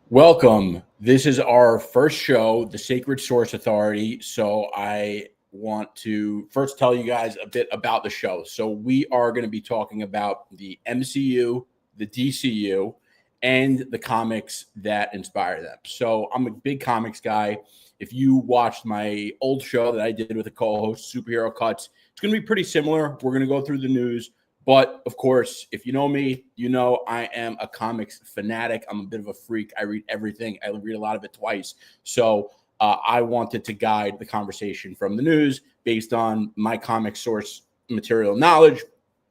Welcome. This is our first show, the Sacred Source Authority. So I want to first tell you guys a bit about the show. So we are going to be talking about the MCU, the DCU, and the comics that inspire them. So I'm a big comics guy. If you watched my old show that I did with a co-host, Superhero Cuts, it's going to be pretty similar. We're going to go through the news. But of course, if you know me, you know I am a comics fanatic. I'm a bit of a freak. I read everything. I read a lot of it twice. So I wanted to guide the conversation from the news based on my comic source material knowledge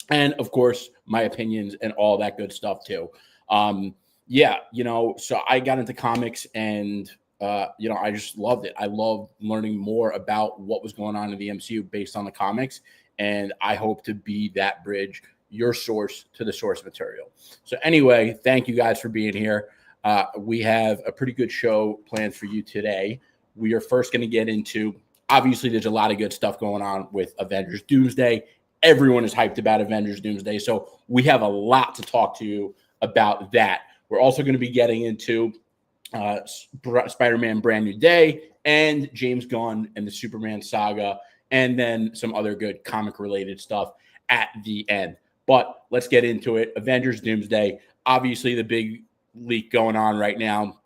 and, of course, my opinions and all that good stuff, too. So I got into comics and, I just loved it. I loved learning more about what was going on in the MCU based on the comics. And I hope to be that bridge, your source to the source material. So anyway, thank you guys for being here. We have a pretty good show planned for you today. We are first going to get into, obviously, there's a lot of good stuff going on with Avengers Doomsday. Everyone is hyped about Avengers Doomsday. So we have a lot to talk to you about that. We're also going to be getting into Spider-Man Brand New Day and James Gunn and the Superman Saga, and then some other good comic-related stuff at the end. But let's get into it. Avengers Doomsday. Obviously, the big leak going on right now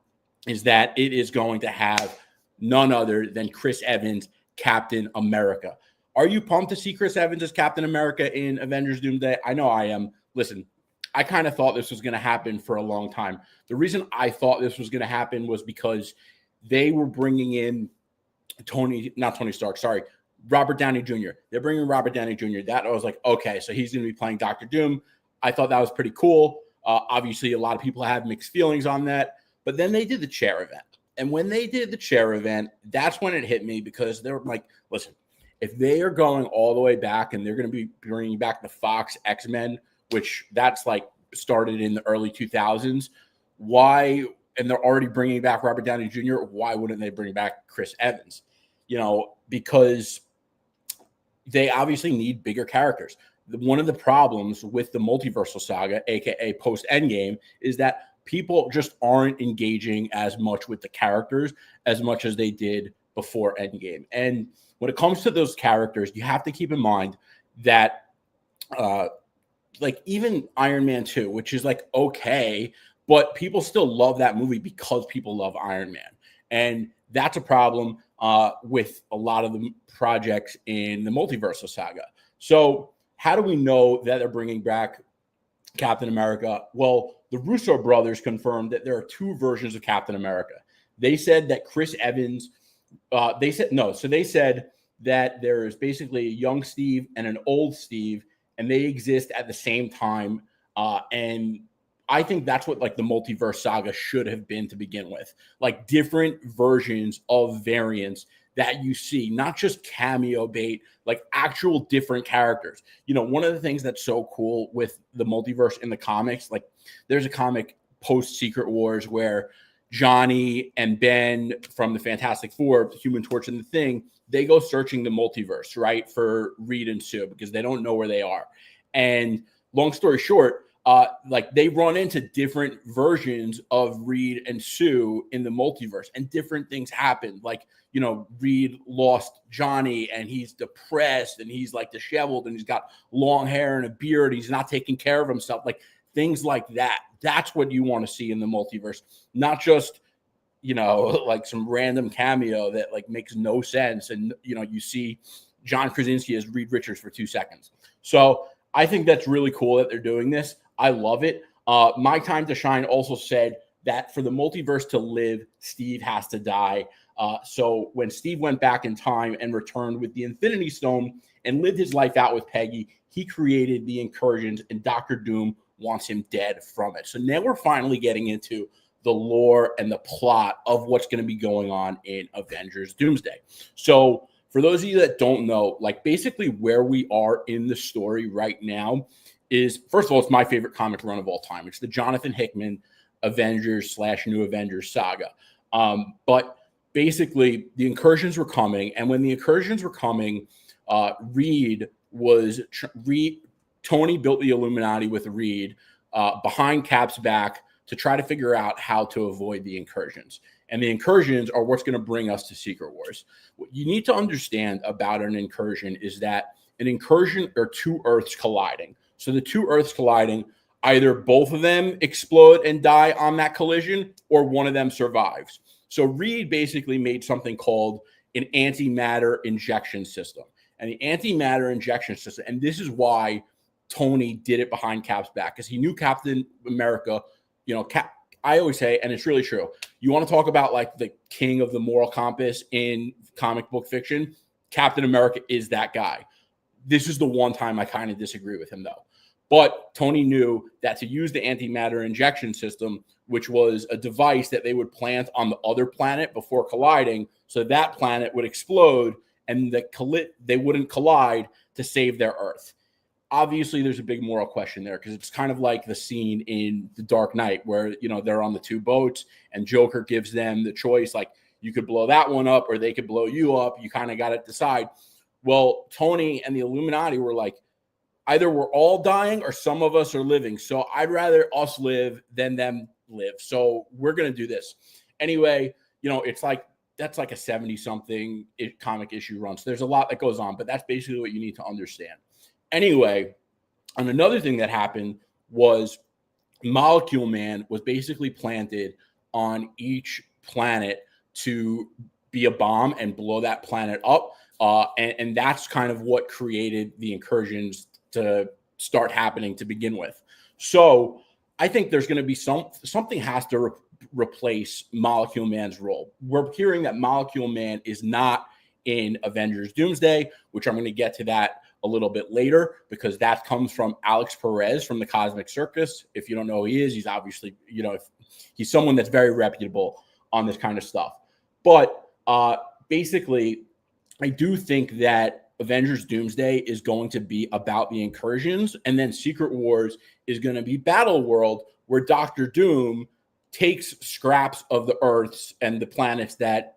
is that it is going to have none other than Chris Evans, Captain America. Are you pumped to see Chris Evans as Captain America in Avengers Doomsday? I know I am. Listen, I kind of thought this was going to happen for a long time. The reason I thought this was going to happen was because they were bringing in Robert Downey Jr. They're bringing Robert Downey Jr. That I was like, okay, so he's going to be playing Dr. Doom. I thought that was pretty cool. Obviously, a lot of people have mixed feelings on that. But then they did the chair event. And when they did the chair event, that's when it hit me because they were like, listen, if they are going all the way back and they're going to be bringing back the Fox X-Men, which that's like started in the early 2000s, why, and they're already bringing back Robert Downey Jr., why wouldn't they bring back Chris Evans? Because they obviously need bigger characters. One of the problems with the multiversal saga, aka post Endgame, is that people just aren't engaging as much with the characters as much as they did before Endgame. And when it comes to those characters, you have to keep in mind that even Iron Man 2, which is like okay, but people still love that movie because people love Iron Man. And that's a problem with a lot of the projects in the multiversal saga. So how do we know that they're bringing back Captain America? Well, the Russo brothers confirmed that there are two versions of Captain America. They said that Chris Evans, they said that there is basically a young Steve and an old Steve, and they exist at the same time. And I think that's what like the multiverse saga should have been to begin with, like different versions of variants that you see, not just cameo bait, like actual different characters. One of the things that's so cool with the multiverse in the comics, like there's a comic post Secret Wars where Johnny and Ben from the Fantastic Four, Human Torch and the Thing, they go searching the multiverse, right, for Reed and Sue because they don't know where they are. And long story short, they run into different versions of Reed and Sue in the multiverse, and different things happen. Like, Reed lost Johnny and he's depressed and he's like disheveled and he's got long hair and a beard. He's not taking care of himself. Like things like that. That's what you want to see in the multiverse, not just, like some random cameo that like makes no sense. And, you see John Krasinski as Reed Richards for 2 seconds. So I think that's really cool that they're doing this. I love it. My Time to Shine also said that for the multiverse to live, Steve has to die. So when Steve went back in time and returned with the Infinity Stone and lived his life out with Peggy, he created the incursions, and Dr. Doom wants him dead from it. So now we're finally getting into the lore and the plot of what's going to be going on in Avengers Doomsday. So for those of you that don't know, like basically where we are in the story right now is, first of all, it's my favorite comic run of all time. It's the Jonathan Hickman Avengers / New Avengers saga. But basically the incursions were coming. And when the incursions were coming, Tony built the Illuminati with Reed behind Cap's back to try to figure out how to avoid the incursions. And the incursions are what's going to bring us to Secret Wars. What you need to understand about an incursion is that an incursion are two Earths colliding. So the two Earths colliding, either both of them explode and die on that collision, or one of them survives. So Reed basically made something called an antimatter injection system. And the antimatter injection system, and this is why Tony did it behind Cap's back, because he knew Captain America, I always say, and it's really true, you want to talk about like the king of the moral compass in comic book fiction, Captain America is that guy. This is the one time I kind of disagree with him, though. But Tony knew that to use the antimatter injection system, which was a device that they would plant on the other planet before colliding, so that planet would explode and they wouldn't collide to save their Earth. Obviously, there's a big moral question there, because it's kind of like the scene in The Dark Knight where, they're on the two boats and Joker gives them the choice, like, you could blow that one up or they could blow you up. You kind of got to decide. Well, Tony and the Illuminati were like, either we're all dying or some of us are living. So I'd rather us live than them live. So we're going to do this. Anyway, it's like, that's like a 70-something comic issue run. So there's a lot that goes on, but that's basically what you need to understand. Anyway, and another thing that happened was Molecule Man was basically planted on each planet to be a bomb and blow that planet up. And that's kind of what created the incursions to start happening to begin with. So I think there's going to be something has to replace Molecule Man's role. We're hearing that Molecule Man is not in Avengers Doomsday, which I'm going to get to that a little bit later, because that comes from Alex Perez from the Cosmic Circus. If you don't know who he is, he's obviously, he's someone that's very reputable on this kind of stuff. But basically, I do think that Avengers Doomsday is going to be about the incursions, and then Secret Wars is going to be Battle World, where Doctor Doom takes scraps of the Earths and the planets that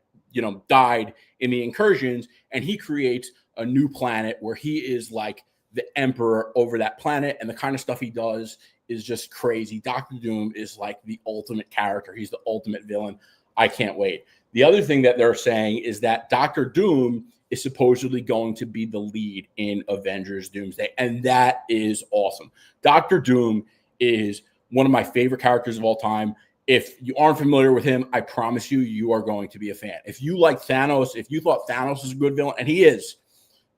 died in the incursions, and he creates a new planet where he is like the emperor over that planet, and the kind of stuff he does is just crazy. Doctor Doom is like the ultimate character. He's the ultimate villain. I can't wait. The other thing that they're saying is that Doctor Doom is supposedly going to be the lead in Avengers Doomsday, and that is awesome. Doctor Doom is one of my favorite characters of all time. If you aren't familiar with him, I promise you are going to be a fan. If you like Thanos, if you thought Thanos was a good villain, and he is,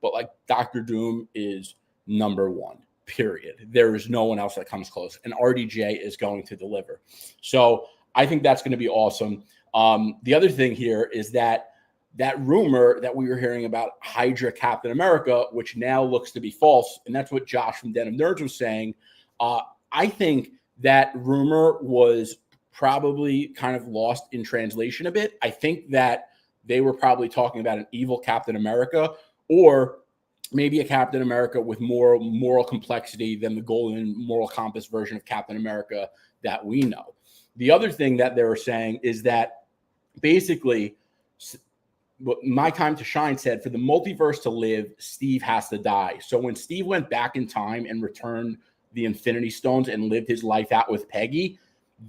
but like Doctor Doom is number one, period. There is no one else that comes close, and RDJ is going to deliver. So I think that's going to be awesome. The other thing here is that rumor that we were hearing about Hydra Captain America, which now looks to be false, and that's what Josh from Den of Nerds was saying. I think that rumor was probably kind of lost in translation a bit. I think that they were probably talking about an evil Captain America, or maybe a Captain America with more moral complexity than the golden moral compass version of Captain America that we know. The other thing that they were saying is that basically what My Time to Shine said, for the multiverse to live, Steve has to die. So when Steve went back in time and returned the Infinity Stones and lived his life out with Peggy,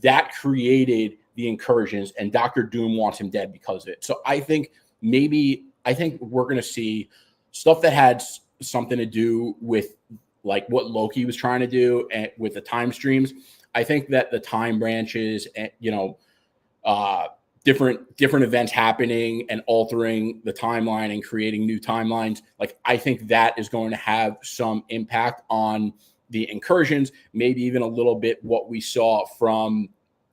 that created the incursions, and Doctor Doom wants him dead because of it. So I think we're going to see stuff that had something to do with like what Loki was trying to do and with the time streams. I think that the time branches and, different events happening and altering the timeline and creating new timelines. Like, I think that is going to have some impact on the incursions, maybe even a little bit what we saw from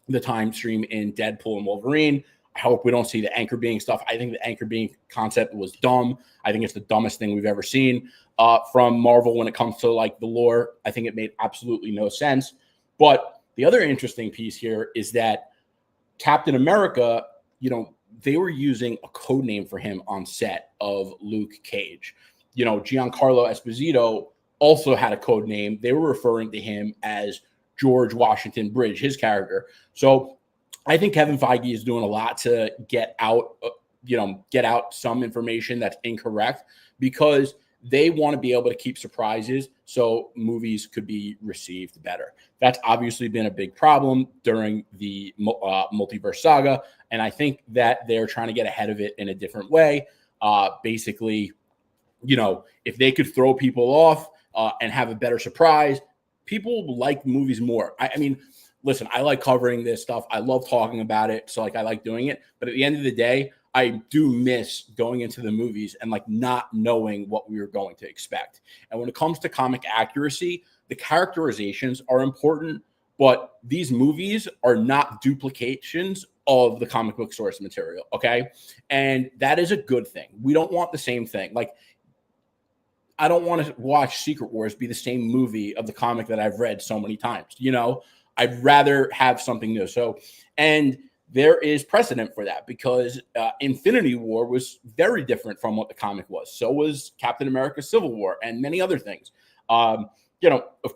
the time stream in Deadpool and Wolverine. I hope we don't see the anchor being stuff. I think the anchor being concept was dumb. I think it's the dumbest thing we've ever seen from Marvel when it comes to like the lore. I think it made absolutely no sense. But the other interesting piece here is that Captain America, they were using a code name for him on set of Luke Cage. Giancarlo Esposito also had a code name. They were referring to him as George Washington Bridge, his character. So I think Kevin Feige is doing a lot to get out some information that's incorrect, because they want to be able to keep surprises so movies could be received better. That's obviously been a big problem during the multiverse saga, and I think that they're trying to get ahead of it in a different way. Basically, if they could throw people off and have a better surprise, people like movies more. I mean, listen, I like covering this stuff. I love talking about it. So I like doing it. But at the end of the day, I do miss going into the movies and not knowing what we were going to expect. And when it comes to comic accuracy, the characterizations are important, but these movies are not duplications of the comic book source material. Okay. And that is a good thing. We don't want the same thing. I don't want to watch Secret Wars be the same movie of the comic that I've read so many times. I'd rather have something new. And there is precedent for that because Infinity War was very different from what the comic was. So was Captain America Civil War and many other things. Of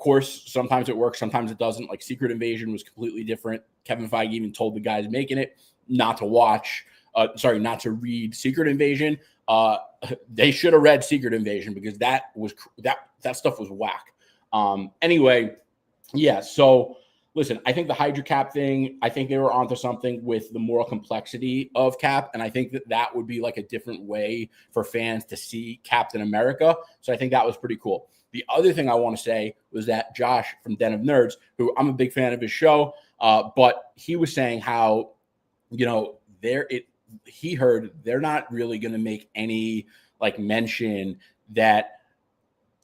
course, sometimes it works, sometimes it doesn't. Like Secret Invasion was completely different. Kevin Feige even told the guys making it not to read Secret Invasion. They should have read Secret Invasion because that stuff was whack. Anyway, yeah. So listen, I think the Hydra Cap thing, I think they were onto something with the moral complexity of Cap. And I think that would be a different way for fans to see Captain America. So I think that was pretty cool. The other thing I want to say was that Josh from Den of Nerds, who I'm a big fan of his show, but he was saying how, he heard they're not really going to make any mention that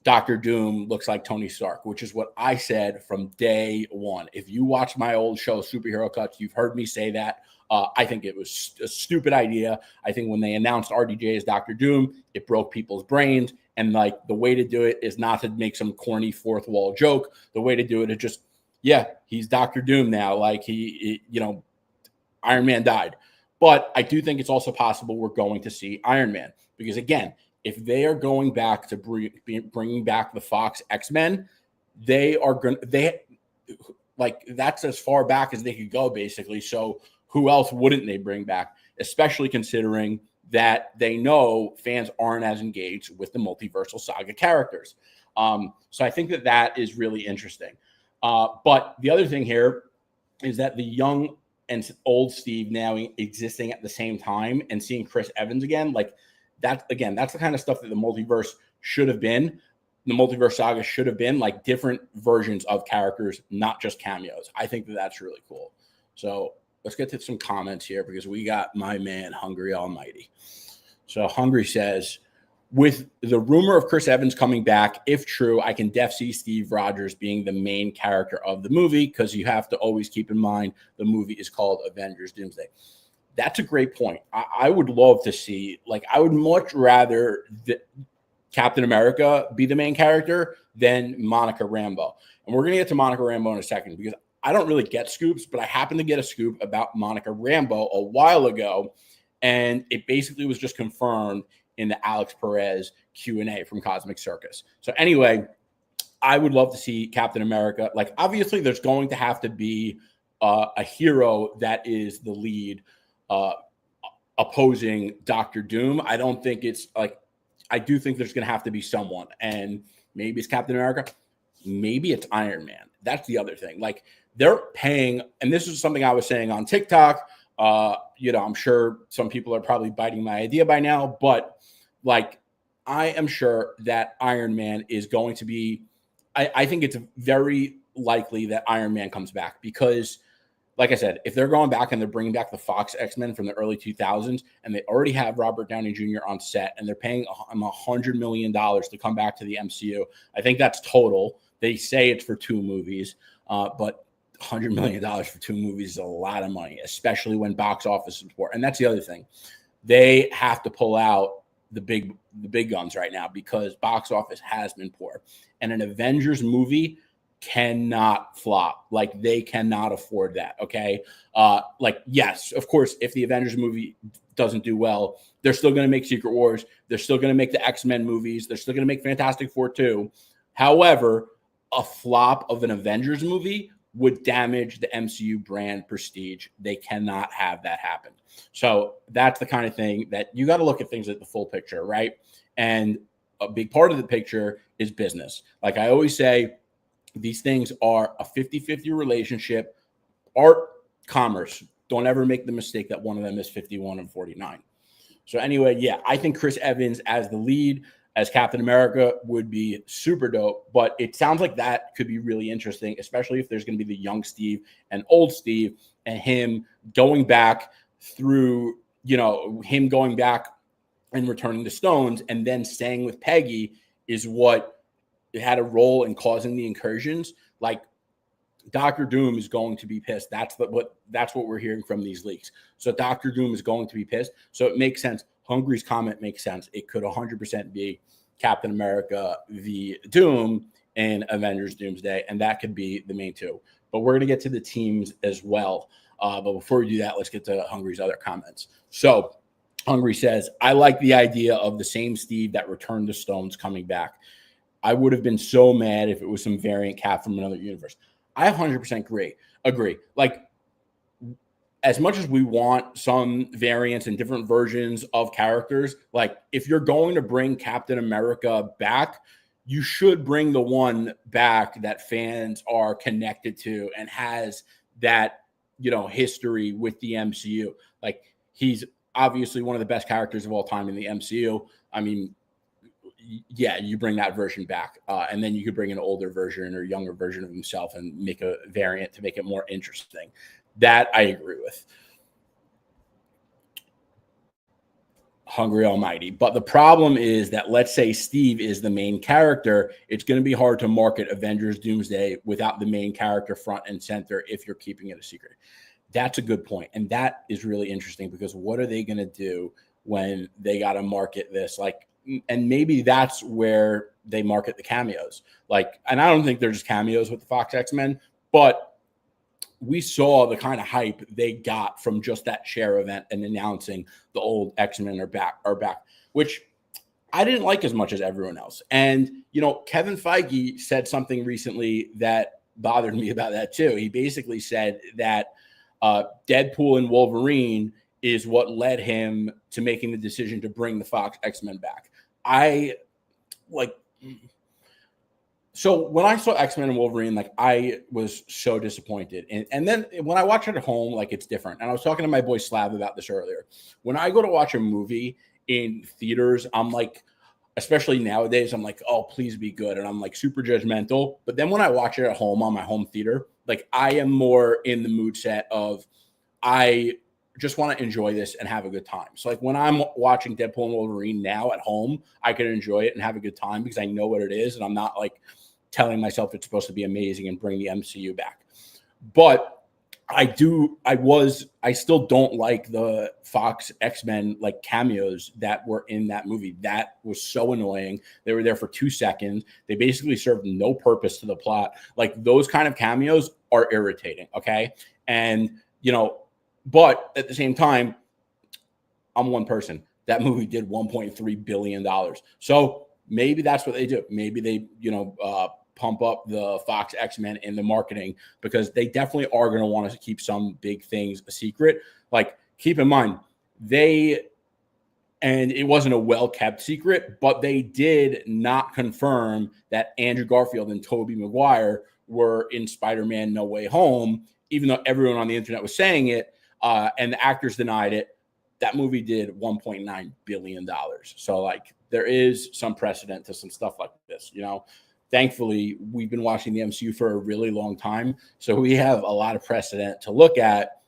Dr. Doom looks like Tony Stark, which is what I said from day one. If you watch my old show, Superhero Cuts, you've heard me say that. I think it was a stupid idea. I think when they announced RDJ as Dr. Doom, it broke people's brains. And the way to do it is not to make some corny fourth wall joke. The way to do it is just, he's Dr. Doom now. Iron Man died. But I do think it's also possible we're going to see Iron Man because, again, if they are going back to bringing back the Fox X-Men, that's as far back as they could go, basically. So who else wouldn't they bring back, especially considering that they know fans aren't as engaged with the multiversal saga characters. So I think that is really interesting. But the other thing here is that the young and old Steve now existing at the same time and seeing Chris Evans again, that's the kind of stuff that the multiverse should have been. The multiverse saga should have been different versions of characters, not just cameos. I think that's really cool. So let's get to some comments here because we got my man, Hungry Almighty. So Hungry says, with the rumor of Chris Evans coming back, if true, I can see Steve Rogers being the main character of the movie because you have to always keep in mind the movie is called Avengers Doomsday. That's a great point. I would love to see, I would much rather Captain America be the main character than Monica Rambeau. And we're going to get to Monica Rambeau in a second because I don't really get scoops, but I happened to get a scoop about Monica Rambeau a while ago. And it basically was just confirmed in the Alex Perez Q&A from Cosmic Circus. So anyway, I would love to see Captain America. Obviously, there's going to have to be a hero that is the lead opposing Dr. Doom. I don't think it's I do think there's going to have to be someone. And maybe it's Captain America. Maybe it's Iron Man. That's the other thing. They're paying, and this is something I was saying on TikTok. I'm sure some people are probably biting my idea by now, but I am sure that Iron Man is going to be, I think it's very likely that Iron Man comes back because, like I said, if they're going back and they're bringing back the Fox X-Men from the early 2000s and they already have Robert Downey Jr. on set and they're paying him $100 million to come back to the MCU, I think that's total. They say it's for 2 movies, but $100 million for 2 movies is a lot of money, especially when box office support. And that's the other thing. They have to pull out the big guns right now because box office has been poor. And an Avengers movie cannot flop. They cannot afford that. Okay. Yes, of course, if the Avengers movie doesn't do well, they're still going to make Secret Wars. They're still going to make the X-Men movies. They're still going to make Fantastic Four 2. However, a flop of an Avengers movie would damage the MCU brand prestige. They cannot have that happen. So that's the kind of thing that you got to look at things at the full picture, right? And a big part of the picture is business. Like I always say, these things are a 50-50 relationship. Art, commerce. Don't ever make the mistake that one of them is 51 and 49. So anyway, yeah, I think Chris Evans as the lead, as Captain America, would be super dope. But it sounds like that could be really interesting, especially if there's going to be the young Steve and old Steve, and him going back through, him going back and returning the stones and then staying with Peggy is what had a role in causing the incursions. Like Doctor Doom is going to be pissed. That's what we're hearing from these leaks. So Doctor Doom is going to be pissed. So it makes sense. Hungry's comment makes sense. It could 100% be Captain America v. Doom in Avengers Doomsday, and that could be the main two. But we're going to get to the teams as well. But before we do that, let's get to Hungry's other comments. So Hungry says, I like the idea of the same Steve that returned the stones coming back. I would have been so mad if it was some variant Cap from another universe. I 100% agree. Like, as much as we want some variants and different versions of characters, like if you're going to bring Captain America back, you should bring the one back that fans are connected to and has that, history with the MCU. Like, he's obviously one of the best characters of all time in the MCU. I mean, yeah, you bring that version back, and then you could bring an older version or younger version of himself and make a variant to make it more interesting. That I agree with. Hungry Almighty. But the problem is that, let's say Steve is the main character, it's going to be hard to market Avengers Doomsday without the main character front and center if you're keeping it a secret. That's a good point. And that is really interesting, because what are they going to do when they got to market this? Like, and maybe that's where they market the cameos. Like, and I don't think they're just cameos with the Fox X-Men, but we saw the kind of hype they got from just that share event and announcing the old X-Men are back, which I didn't like as much as everyone else. And, Kevin Feige said something recently that bothered me about that too. He basically said that Deadpool and Wolverine is what led him to making the decision to bring the Fox X-Men back. So when I saw X-Men and Wolverine, like, I was so disappointed. And then when I watch it at home, like, it's different. And I was talking to my boy Slav about this earlier. When I go to watch a movie in theaters, I'm like, especially nowadays, I'm like, oh, please be good. And I'm like super judgmental. But then when I watch it at home on my home theater, like, I am more in the mood set of, I just want to enjoy this and have a good time. So like when I'm watching Deadpool and Wolverine now at home, I can enjoy it and have a good time because I know what it is. And I'm not like telling myself it's supposed to be amazing and bring the MCU back. But I still don't like the Fox X-Men like cameos that were in that movie. That was so annoying. They were there for 2 seconds. They basically served no purpose to the plot. Like, those kind of cameos are irritating. Okay. And, but at the same time, I'm one person. That movie did $1.3 billion. So maybe that's what they do. Maybe they, pump up the Fox X-Men in the marketing, because they definitely are going to want to keep some big things a secret. Like, keep in mind, and it wasn't a well-kept secret, but they did not confirm that Andrew Garfield and Tobey Maguire were in Spider-Man No Way Home, even though everyone on the internet was saying it. And the actors denied it. That movie did $1.9 billion. So, like, there is some precedent to some stuff like this, Thankfully, we've been watching the MCU for a really long time. So we have a lot of precedent to look at,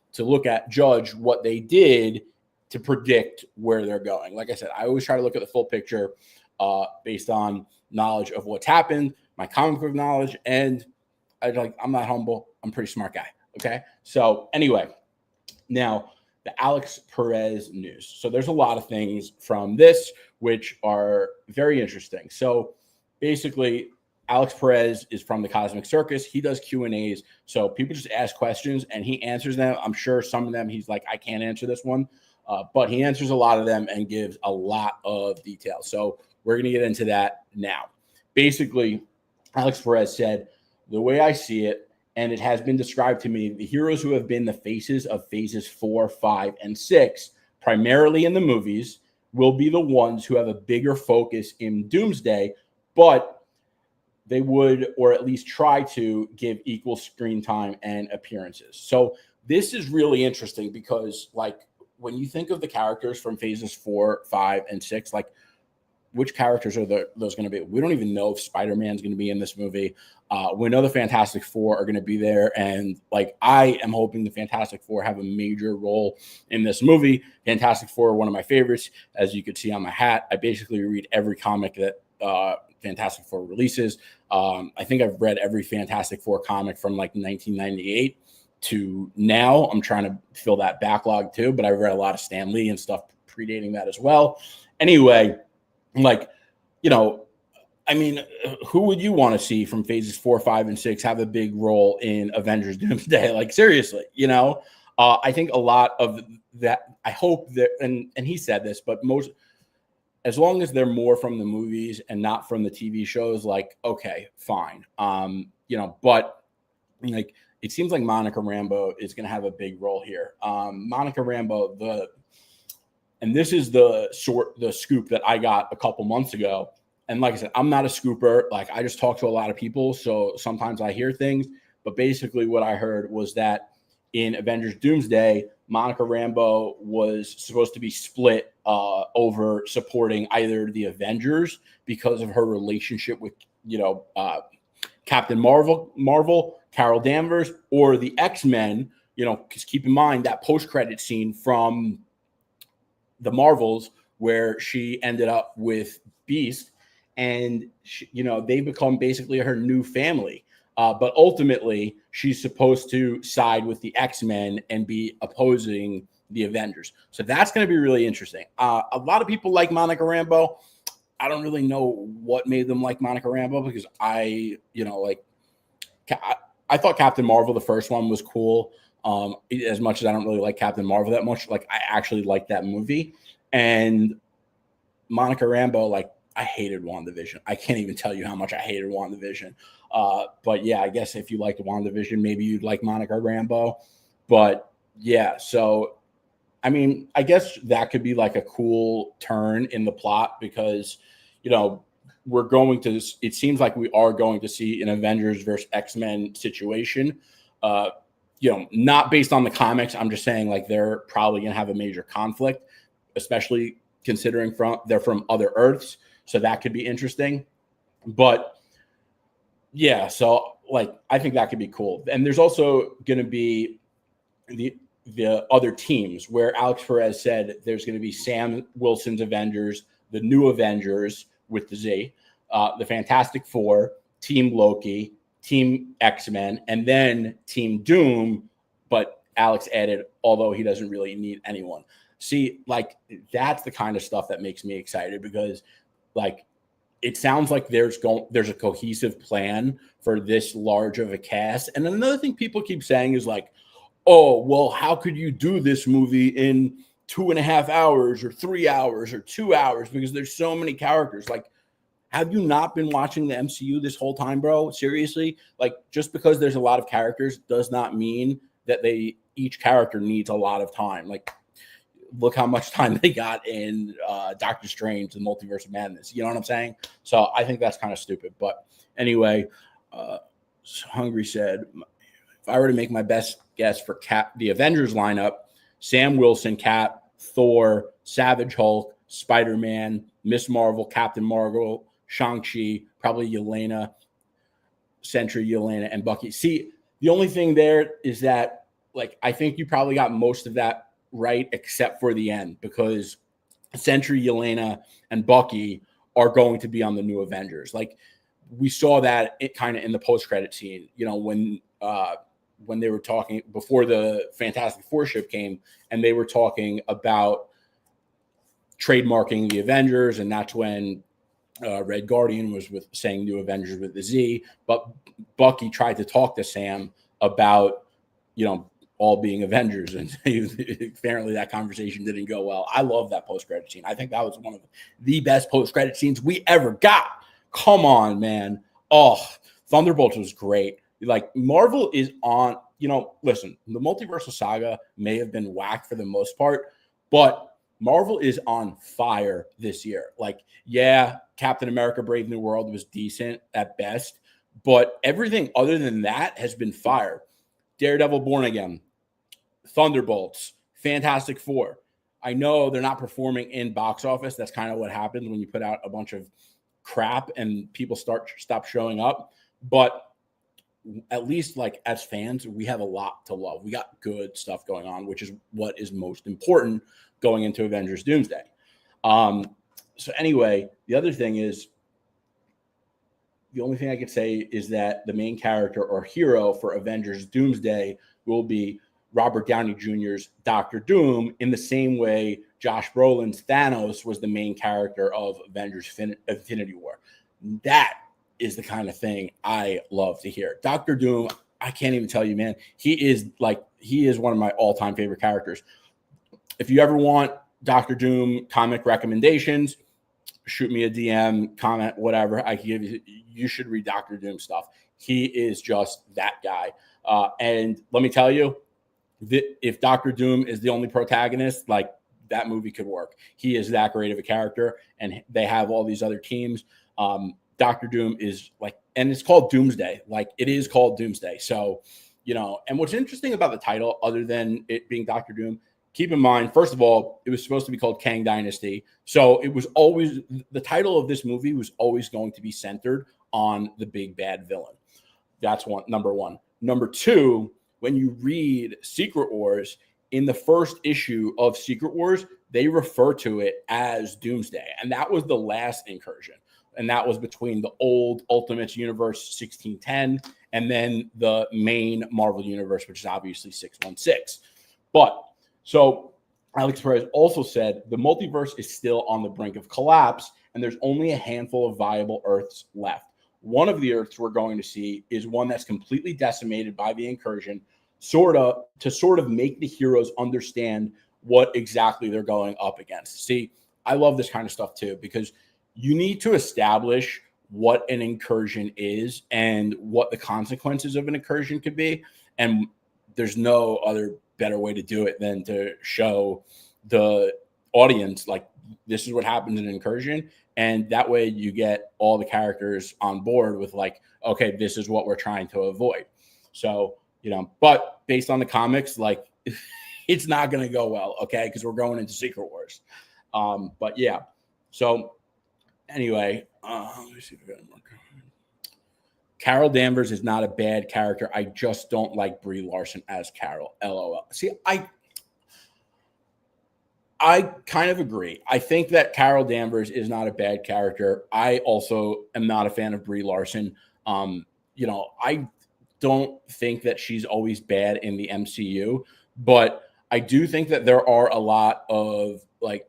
judge what they did to predict where they're going. Like I said, I always try to look at the full picture based on knowledge of what's happened, my comic book knowledge, and I'm not humble. I'm a pretty smart guy. Okay. So anyway, now the Alex Perez news. So there's a lot of things from this which are very interesting. So basically, Alex Perez is from the Cosmic Circus. He does Q&As. So people just ask questions and he answers them. I'm sure some of them he's like, I can't answer this one. But he answers a lot of them and gives a lot of detail. So we're going to get into that now. Basically, Alex Perez said, the way I see it, and it has been described to me, the heroes who have been the faces of phases 4, 5, and 6, primarily in the movies, will be the ones who have a bigger focus in Doomsday, but they would, or at least try to, give equal screen time and appearances. So this is really interesting because, like, when you think of the characters from phases 4, 5, and 6, like, which characters are those going to be? We don't even know if Spider-Man's going to be in this movie. We know the Fantastic Four are going to be there. And, like, I am hoping the Fantastic Four have a major role in this movie. Fantastic Four are one of my favorites. As you can see on my hat, I basically read every comic that Fantastic Four releases. I think I've read every Fantastic Four comic from, like, 1998 to now. I'm trying to fill that backlog too, but I've read a lot of Stan Lee and stuff predating that as well. Anyway, like, you know, I mean, who would you want to see from phases 4, 5, and 6 have a big role in Avengers Doomsday? Like, seriously, you know, I think a lot of that, I hope that, and he said this, but most, as long as they're more from the movies and not from the TV shows, like, okay, fine. You know, but, like, it seems like Monica Rambeau is going to have a big role here. Monica Rambeau, and this is the scoop that I got a couple months ago. And like I said, I'm not a scooper. Like, I just talk to a lot of people, so sometimes I hear things. But basically what I heard was that in Avengers Doomsday, Monica Rambeau was supposed to be split over supporting either the Avengers because of her relationship with, you know, Captain Marvel, Carol Danvers, or the X-Men, you know, because keep in mind that post-credit scene from the Marvels where she ended up with Beast, and she, you know, they become basically her new family. But ultimately, she's supposed to side with the X-Men and be opposing the Avengers. So that's going to be really interesting. A lot of people like Monica Rambeau. I don't really know what made them like Monica Rambeau because I thought Captain Marvel, the first one, was cool. As much as I don't really like Captain Marvel that much, like, I actually like that movie. And Monica Rambeau, like, I hated WandaVision. I can't even tell you how much I hated WandaVision. But yeah, I guess if you liked WandaVision, maybe you'd like Monica Rambeau. But yeah, so I mean, I guess that could be like a cool turn in the plot because, you know, it seems like we are going to see an Avengers versus X-Men situation. You know, not based on the comics. I'm just saying, like, they're probably going to have a major conflict, especially considering they're from other Earths. So that could be interesting. But yeah, so, like, I think that could be cool. And there's also going to be the other teams where Alex Perez said there's going to be Sam Wilson's Avengers, the new Avengers with the Z, the Fantastic Four, Team Loki, Team X-Men, and then Team Doom. But Alex added, although he doesn't really need anyone. See, like, that's the kind of stuff that makes me excited because, like, it sounds like there's a cohesive plan for this large of a cast. And another thing people keep saying is like, oh, well, how could you do this movie in 2.5 hours or 3 hours or 2 hours? Because there's so many characters. Like, have you not been watching the MCU this whole time, bro? Seriously? Like, just because there's a lot of characters does not mean that each character needs a lot of time. Like, look how much time they got in Doctor Strange and Multiverse of Madness. You know what I'm saying? So I think that's kind of stupid. But anyway, Hungry said, if I were to make my best guess for the Avengers lineup, Sam Wilson, Cap, Thor, Savage Hulk, Spider-Man, Miss Marvel, Captain Marvel, Shang-Chi, probably Yelena, Sentry, Yelena, and Bucky. See, the only thing there is that, like, I think you probably got most of that right except for the end because Sentry, Yelena, and Bucky are going to be on the new Avengers. Like, we saw that kind of in the post-credit scene, you know, when they were talking before the Fantastic Four ship came and they were talking about trademarking the Avengers. And that's when Red Guardian was saying new Avengers with the Z, but Bucky tried to talk to Sam about, you know, all being Avengers. And apparently that conversation didn't go well. I love that post-credit scene. I think that was one of the best post-credit scenes we ever got. Come on, man. Oh, Thunderbolts was great. Like, Marvel is listen, the multiversal saga may have been whack for the most part, but Marvel is on fire this year. Like, yeah, Captain America Brave New World was decent at best, but everything other than that has been fire. Daredevil Born Again, Thunderbolts, Fantastic Four. I know they're not performing in box office. That's kind of what happens when you put out a bunch of crap and people stop showing up. But at least like as fans, we have a lot to love. We got good stuff going on, which is what is most important going into Avengers Doomsday. So anyway, the other thing is, the only thing I could say is that the main character or hero for Avengers Doomsday will be Robert Downey Jr.'s Doctor Doom, in the same way Josh Brolin's Thanos was the main character of Avengers Infinity War. That is the kind of thing I love to hear. Doctor Doom, I can't even tell you, man. He is one of my all-time favorite characters. If you ever want Doctor Doom comic recommendations, shoot me a DM, comment, whatever. I can give you. You should read Doctor Doom stuff. He is just that guy. And let me tell you, if Doctor Doom is the only protagonist, like, that movie could work. He is that great of a character, and they have all these other teams. Doctor Doom is like, and it's called Doomsday. Like, it is called Doomsday. So, and what's interesting about the title, other than it being Doctor Doom, keep in mind, first of all, it was supposed to be called Kang Dynasty. So it was always, the title of this movie was always going to be centered on the big bad villain. That's number one. Number two, when you read Secret Wars, in the first issue of Secret Wars, they refer to it as Doomsday. And that was the last incursion. And that was between the old Ultimates Universe 1610 and then the main Marvel Universe, which is obviously 616. But so Alex Perez also said the multiverse is still on the brink of collapse, and there's only a handful of viable Earths left. One of the Earths we're going to see is one that's completely decimated by the incursion, sort of make the heroes understand what exactly they're going up against. See, I love this kind of stuff too, because you need to establish what an incursion is and what the consequences of an incursion could be. And there's no other better way to do it than to show the audience, like, this is what happens in an incursion. And that way you get all the characters on board with, like, okay, this is what we're trying to avoid. So, but based on the comics, like, it's not going to go well. Okay. Cause we're going into Secret Wars. But yeah. So anyway, let me see if I got more. Carol Danvers is not a bad character. I just don't like Brie Larson as Carol. LOL. See, I kind of agree. I think that Carol Danvers is not a bad character. I also am not a fan of Brie Larson. I don't think that she's always bad in the MCU, but I do think that there are a lot of, like,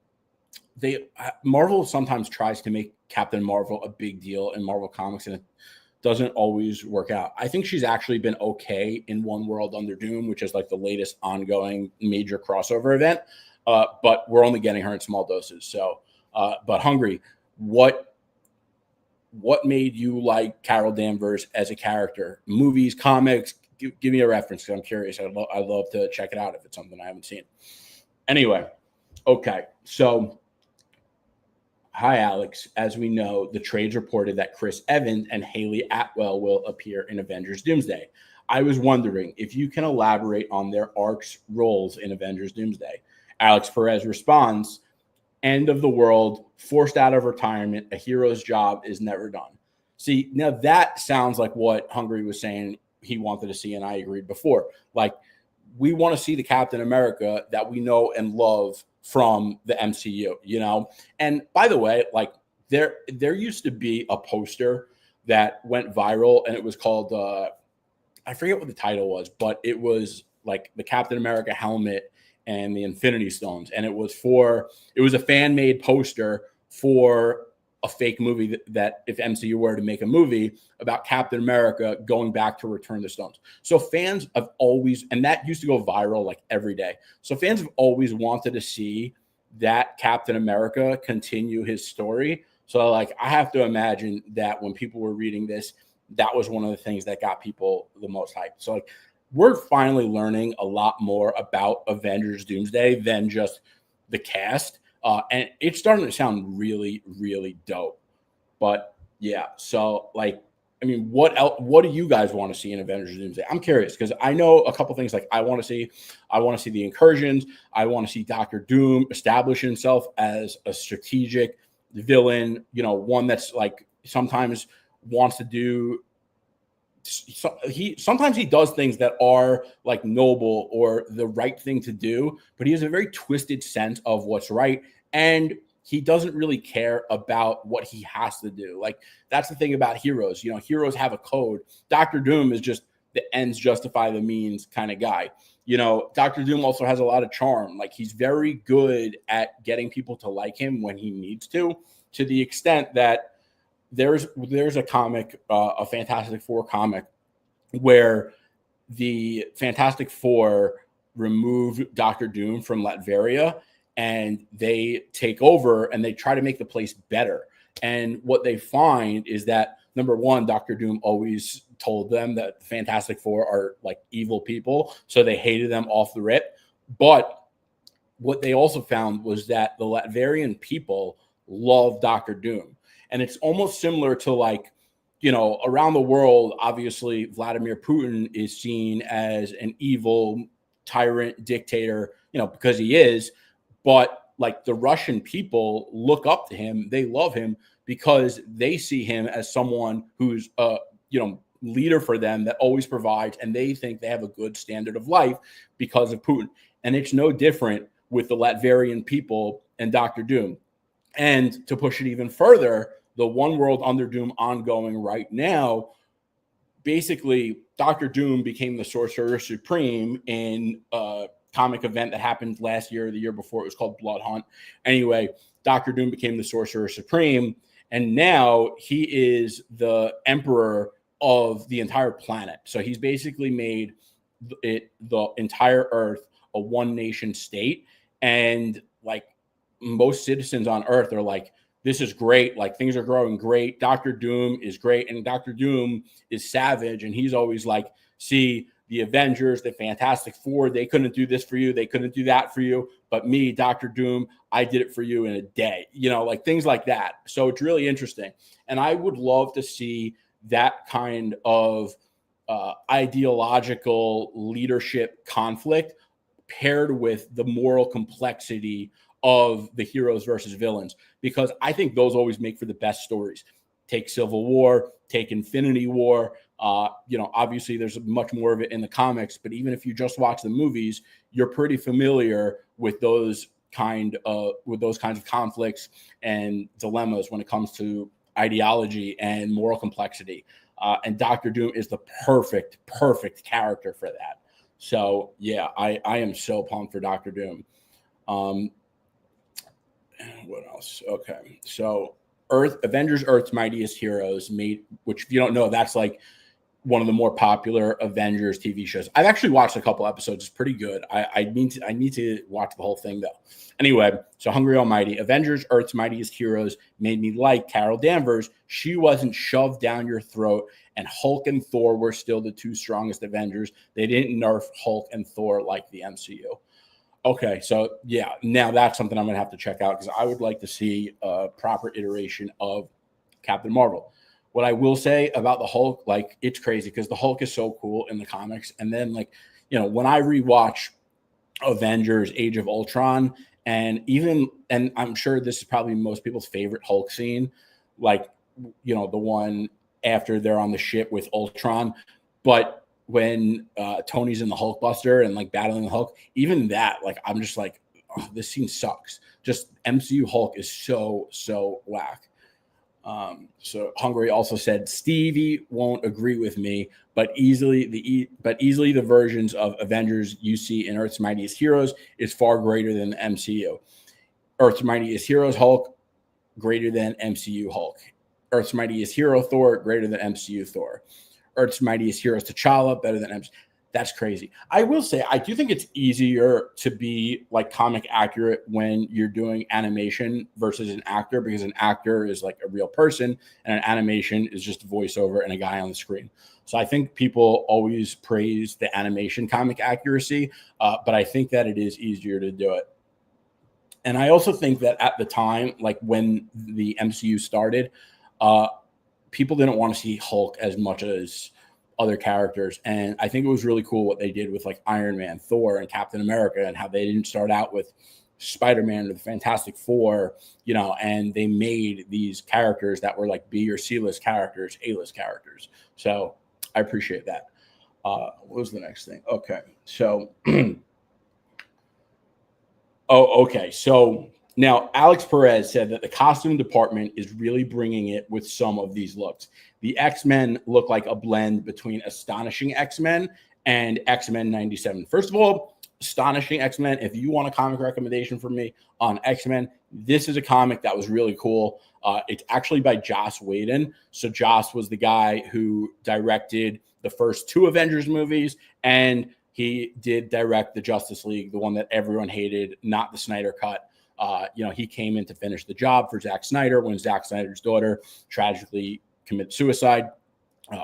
Marvel sometimes tries to make Captain Marvel a big deal in Marvel Comics, and it doesn't always work out. I think she's actually been okay in One World Under Doom, which is like the latest ongoing major crossover event. But we're only getting her in small doses. So, but Hungry, what made you like Carol Danvers as a character? Movies, comics? Give me a reference, because I'm curious. I'd love to check it out if it's something I haven't seen. Anyway, okay. So, hi, Alex. As we know, the trades reported that Chris Evans and Haley Atwell will appear in Avengers Doomsday. I was wondering if you can elaborate on their arcs' roles in Avengers Doomsday. Alex Perez responds, end of the world, forced out of retirement, a hero's job is never done. See, now that sounds like what Hungry was saying he wanted to see, and I agreed before. Like, we want to see the Captain America that we know and love from the MCU, And by the way, like, there used to be a poster that went viral, and it was called, I forget what the title was, but it was like the Captain America helmet and the Infinity Stones. And it was a fan-made poster for a fake movie that if MCU were to make a movie about Captain America going back to return the stones. So fans have always, and that used to go viral like every day. So fans have always wanted to see that Captain America continue his story. So, like, I have to imagine that when people were reading this, that was one of the things that got people the most hyped. So, like, we're finally learning a lot more about Avengers Doomsday than just the cast, and it's starting to sound really, really dope. But yeah, so like, I mean, what else? What do you guys want to see in Avengers Doomsday? I'm curious because I know a couple things. Like, I want to see the incursions. I want to see Doctor Doom establish himself as a strategic villain. You know, one that's like sometimes wants to do. Sometimes he does things that are like noble or the right thing to do, but he has a very twisted sense of what's right, and he doesn't really care about what he has to do. Like, that's the thing about heroes. You know, heroes have a code. Doctor Doom is just the ends justify the means kind of guy. You know, Doctor Doom also has a lot of charm. Like, he's very good at getting people to like him when he needs to the extent that there's a comic, a Fantastic Four comic, where the Fantastic Four remove Doctor Doom from Latveria, and they take over and they try to make the place better. And what they find is that, number one, Doctor Doom always told them that the Fantastic Four are like evil people, so they hated them off the rip. But what they also found was that the Latverian people love Doctor Doom. And it's almost similar to, like, you know, around the world, obviously, Vladimir Putin is seen as an evil tyrant dictator, you know, because he is. But like, the Russian people look up to him. They love him because they see him as someone who's you know, leader for them that always provides, and they think they have a good standard of life because of Putin. And it's no different with the Latvian people and Doctor Doom. And to push it even further, the One World Under Doom ongoing right now, basically, Doctor Doom became the Sorcerer Supreme in a comic event that happened last year or the year before. It was called Blood Hunt. Anyway, Doctor Doom became the Sorcerer Supreme, and now he is the emperor of the entire planet. So he's basically made the entire Earth a one nation state, and like, most citizens on Earth are like, this is great. Like, things are growing great. Doctor Doom is great. And Doctor Doom is savage. And he's always like, see, the Avengers, the Fantastic Four, they couldn't do this for you. They couldn't do that for you. But me, Doctor Doom, I did it for you in a day. You know, like, things like that. So it's really interesting. And I would love to see that kind of ideological leadership conflict paired with the moral complexity of the heroes versus villains, because I think those always make for the best stories. Take Civil War, take Infinity War. You know, obviously there's much more of it in the comics, but even if you just watch the movies, you're pretty familiar with those kinds of conflicts and dilemmas when it comes to ideology and moral complexity. And Doctor Doom is the perfect character for that. So yeah, I am so pumped for Doctor Doom. What else? Okay, so Avengers Earth's Mightiest Heroes made, which, if you don't know, that's like one of the more popular Avengers TV shows. I've actually watched a couple episodes. It's pretty good. I need to watch the whole thing though. Anyway, so Hungry Almighty, Avengers Earth's Mightiest Heroes made me like Carol Danvers. She wasn't shoved down your throat, and Hulk and Thor were still the two strongest Avengers. They didn't nerf Hulk and Thor like the MCU. Okay, so yeah, now that's something I'm going to have to check out, because I would like to see a proper iteration of Captain Marvel. What I will say about the Hulk, like, it's crazy because the Hulk is so cool in the comics. And then, like, you know, when I rewatch Avengers Age of Ultron, and I'm sure this is probably most people's favorite Hulk scene, like, you know, the one after they're on the ship with Ultron, but when Tony's in the Hulkbuster and like battling the Hulk, even that, like, I'm just like, oh, this scene sucks. Just MCU Hulk is so whack. So Hungary also said Stevie won't agree with me, but easily the versions of Avengers you see in Earth's Mightiest Heroes is far greater than the MCU. Earth's Mightiest Heroes Hulk greater than MCU Hulk. Earth's Mightiest Hero Thor greater than MCU Thor. Earth's Mightiest Heroes T'Challa better than MCU. That's crazy. I will say, I do think it's easier to be like comic accurate when you're doing animation versus an actor, because an actor is like a real person and an animation is just a voiceover and a guy on the screen. So I think people always praise the animation comic accuracy, but I think that it is easier to do it. And I also think that at the time, like when the MCU started, uh, people didn't want to see Hulk as much as other characters. And I think it was really cool what they did with like Iron Man, Thor, and Captain America, and how they didn't start out with Spider-Man or the Fantastic Four, and they made these characters that were like B or C-list characters, A-list characters. So I appreciate that. What was the next thing? Okay. So, okay. So now Alex Perez said that the costume department is really bringing it with some of these looks. The X-Men look like a blend between Astonishing X-Men and X-Men 97. First of all, Astonishing X-Men, if you want a comic recommendation from me on X-Men, this is a comic that was really cool. It's actually by Joss Whedon. So Joss was the guy who directed the first two Avengers movies, and he did direct the Justice League, the one that everyone hated, not the Snyder cut. He came in to finish the job for Zack Snyder when Zack Snyder's daughter tragically committed suicide,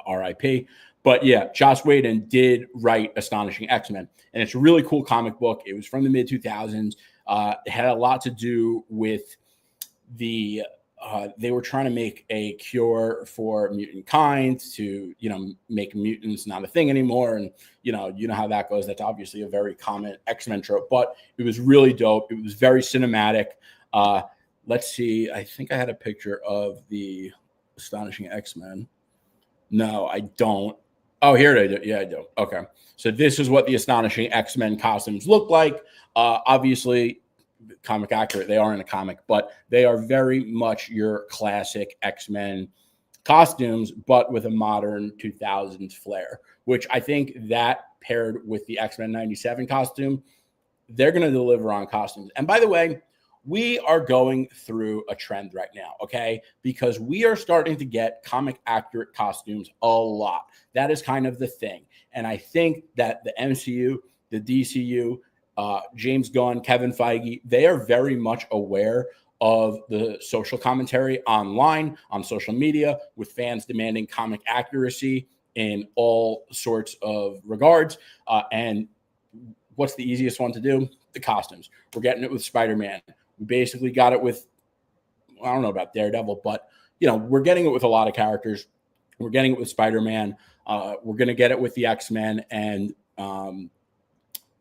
RIP. But yeah, Joss Whedon did write Astonishing X-Men, and it's a really cool comic book. It was from the mid-2000s. It had a lot to do with they were trying to make a cure for mutant kind to, make mutants not a thing anymore. And, you know how that goes. That's obviously a very common X-Men trope, but it was really dope. It was very cinematic. Let's see. I think I had a picture of the Astonishing X-Men. No, I don't. Oh, here it is. Yeah, I do. Okay. So this is what the Astonishing X-Men costumes look like. Obviously, comic accurate. They are in a comic, but they are very much your classic X-Men costumes, but with a modern 2000s flair, which I think that paired with the X-Men 97 costume, they're going to deliver on costumes. And by the way, we are going through a trend right now, okay? Because we are starting to get comic accurate costumes a lot. That is kind of the thing. And I think that the MCU, the DCU, James Gunn, Kevin Feige, they are very much aware of the social commentary online, on social media, with fans demanding comic accuracy in all sorts of regards. And what's the easiest one to do? The costumes. We're getting it with Spider-Man. We basically got it with, I don't know about Daredevil, but, we're getting it with a lot of characters. We're getting it with Spider-Man. We're going to get it with the X-Men. And,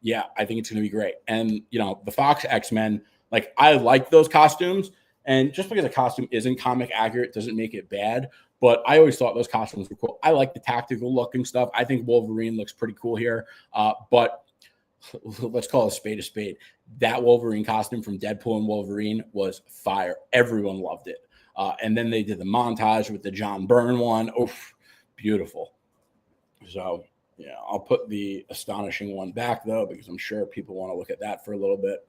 yeah, I think it's going to be great. And, the Fox X-Men, like, I like those costumes. And just because a costume isn't comic accurate doesn't make it bad. But I always thought those costumes were cool. I like the tactical looking stuff. I think Wolverine looks pretty cool here. But let's call a spade. That Wolverine costume from Deadpool and Wolverine was fire. Everyone loved it. And then they did the montage with the John Byrne one. Oof, beautiful. So, yeah, I'll put the Astonishing one back, though, because I'm sure people want to look at that for a little bit.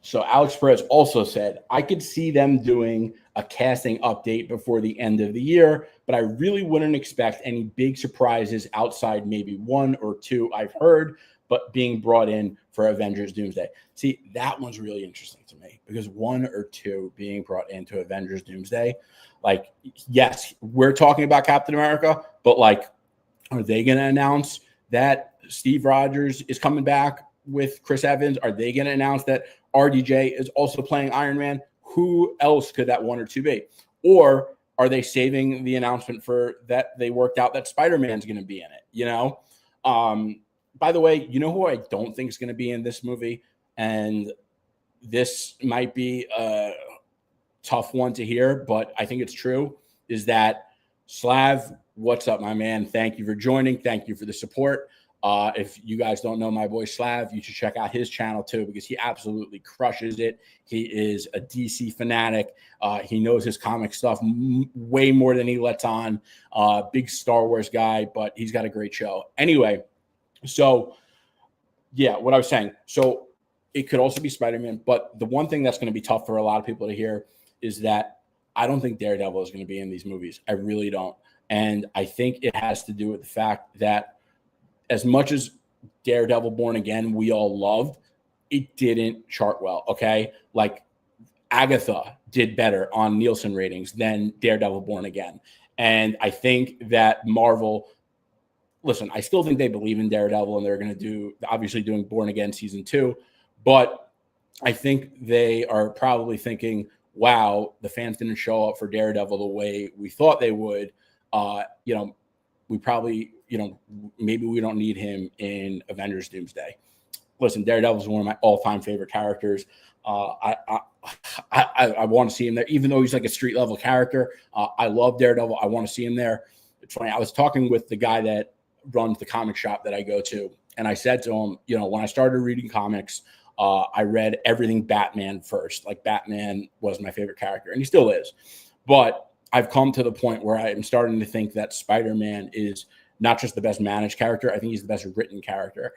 So Alex Perez also said, I could see them doing a casting update before the end of the year, but I really wouldn't expect any big surprises outside maybe one or two I've heard, but being brought in for Avengers Doomsday. See, that one's really interesting to me because one or two being brought into Avengers Doomsday, like, yes, we're talking about Captain America, but like, are they going to announce that Steve Rogers is coming back with Chris Evans? Are they going to announce that RDJ is also playing Iron Man? Who else could that one or two be? Or are they saving the announcement for that they worked out that Spider-Man's going to be in it? By the way, you know who I don't think is going to be in this movie? And this might be a tough one to hear, but I think it's true, is that Slav, what's up, my man? Thank you for joining. Thank you for the support. If you guys don't know my boy Slav, you should check out his channel too, because he absolutely crushes it. He is a DC fanatic. He knows his comic stuff way more than he lets on. Big Star Wars guy, but he's got a great show. Anyway, so yeah, what I was saying. So it could also be Spider-Man, but the one thing that's going to be tough for a lot of people to hear is that I don't think Daredevil is going to be in these movies. I really don't. And I think it has to do with the fact that as much as Daredevil Born Again we all loved, it didn't chart well, okay? Like Agatha did better on Nielsen ratings than Daredevil Born Again. And I think that Marvel listen, I still think they believe in Daredevil, and they're going to obviously doing Born Again season 2, but I think they are probably thinking, wow, the fans didn't show up for Daredevil the way we thought they would. We probably, maybe we don't need him in Avengers Doomsday. Listen, Daredevil is one of my all-time favorite characters. I want to see him there, even though he's like a street level character. I love Daredevil. I want to see him there. It's funny. I was talking with the guy that runs the comic shop that I go to, and I said to him, when I started reading comics, I read everything Batman first. Like, Batman was my favorite character, and he still is. But I've come to the point where I'm starting to think that Spider-Man is not just the best managed character. I think he's the best written character.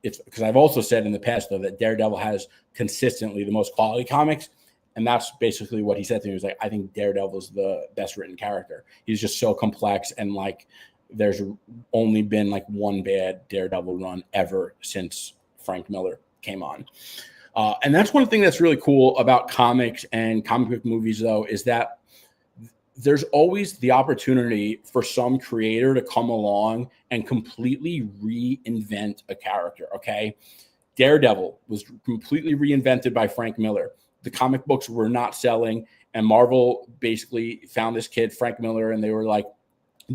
It's because I've also said in the past, though, that Daredevil has consistently the most quality comics. And that's basically what he said to me. He was like, I think Daredevil's the best written character. He's just so complex. And like, there's only been like one bad Daredevil run ever since Frank Miller came on. And that's one thing that's really cool about comics and comic book movies, though, is that there's always the opportunity for some creator to come along and completely reinvent a character. Okay. Daredevil was completely reinvented by Frank Miller. The comic books were not selling, and Marvel basically found this kid, Frank Miller, and they were like,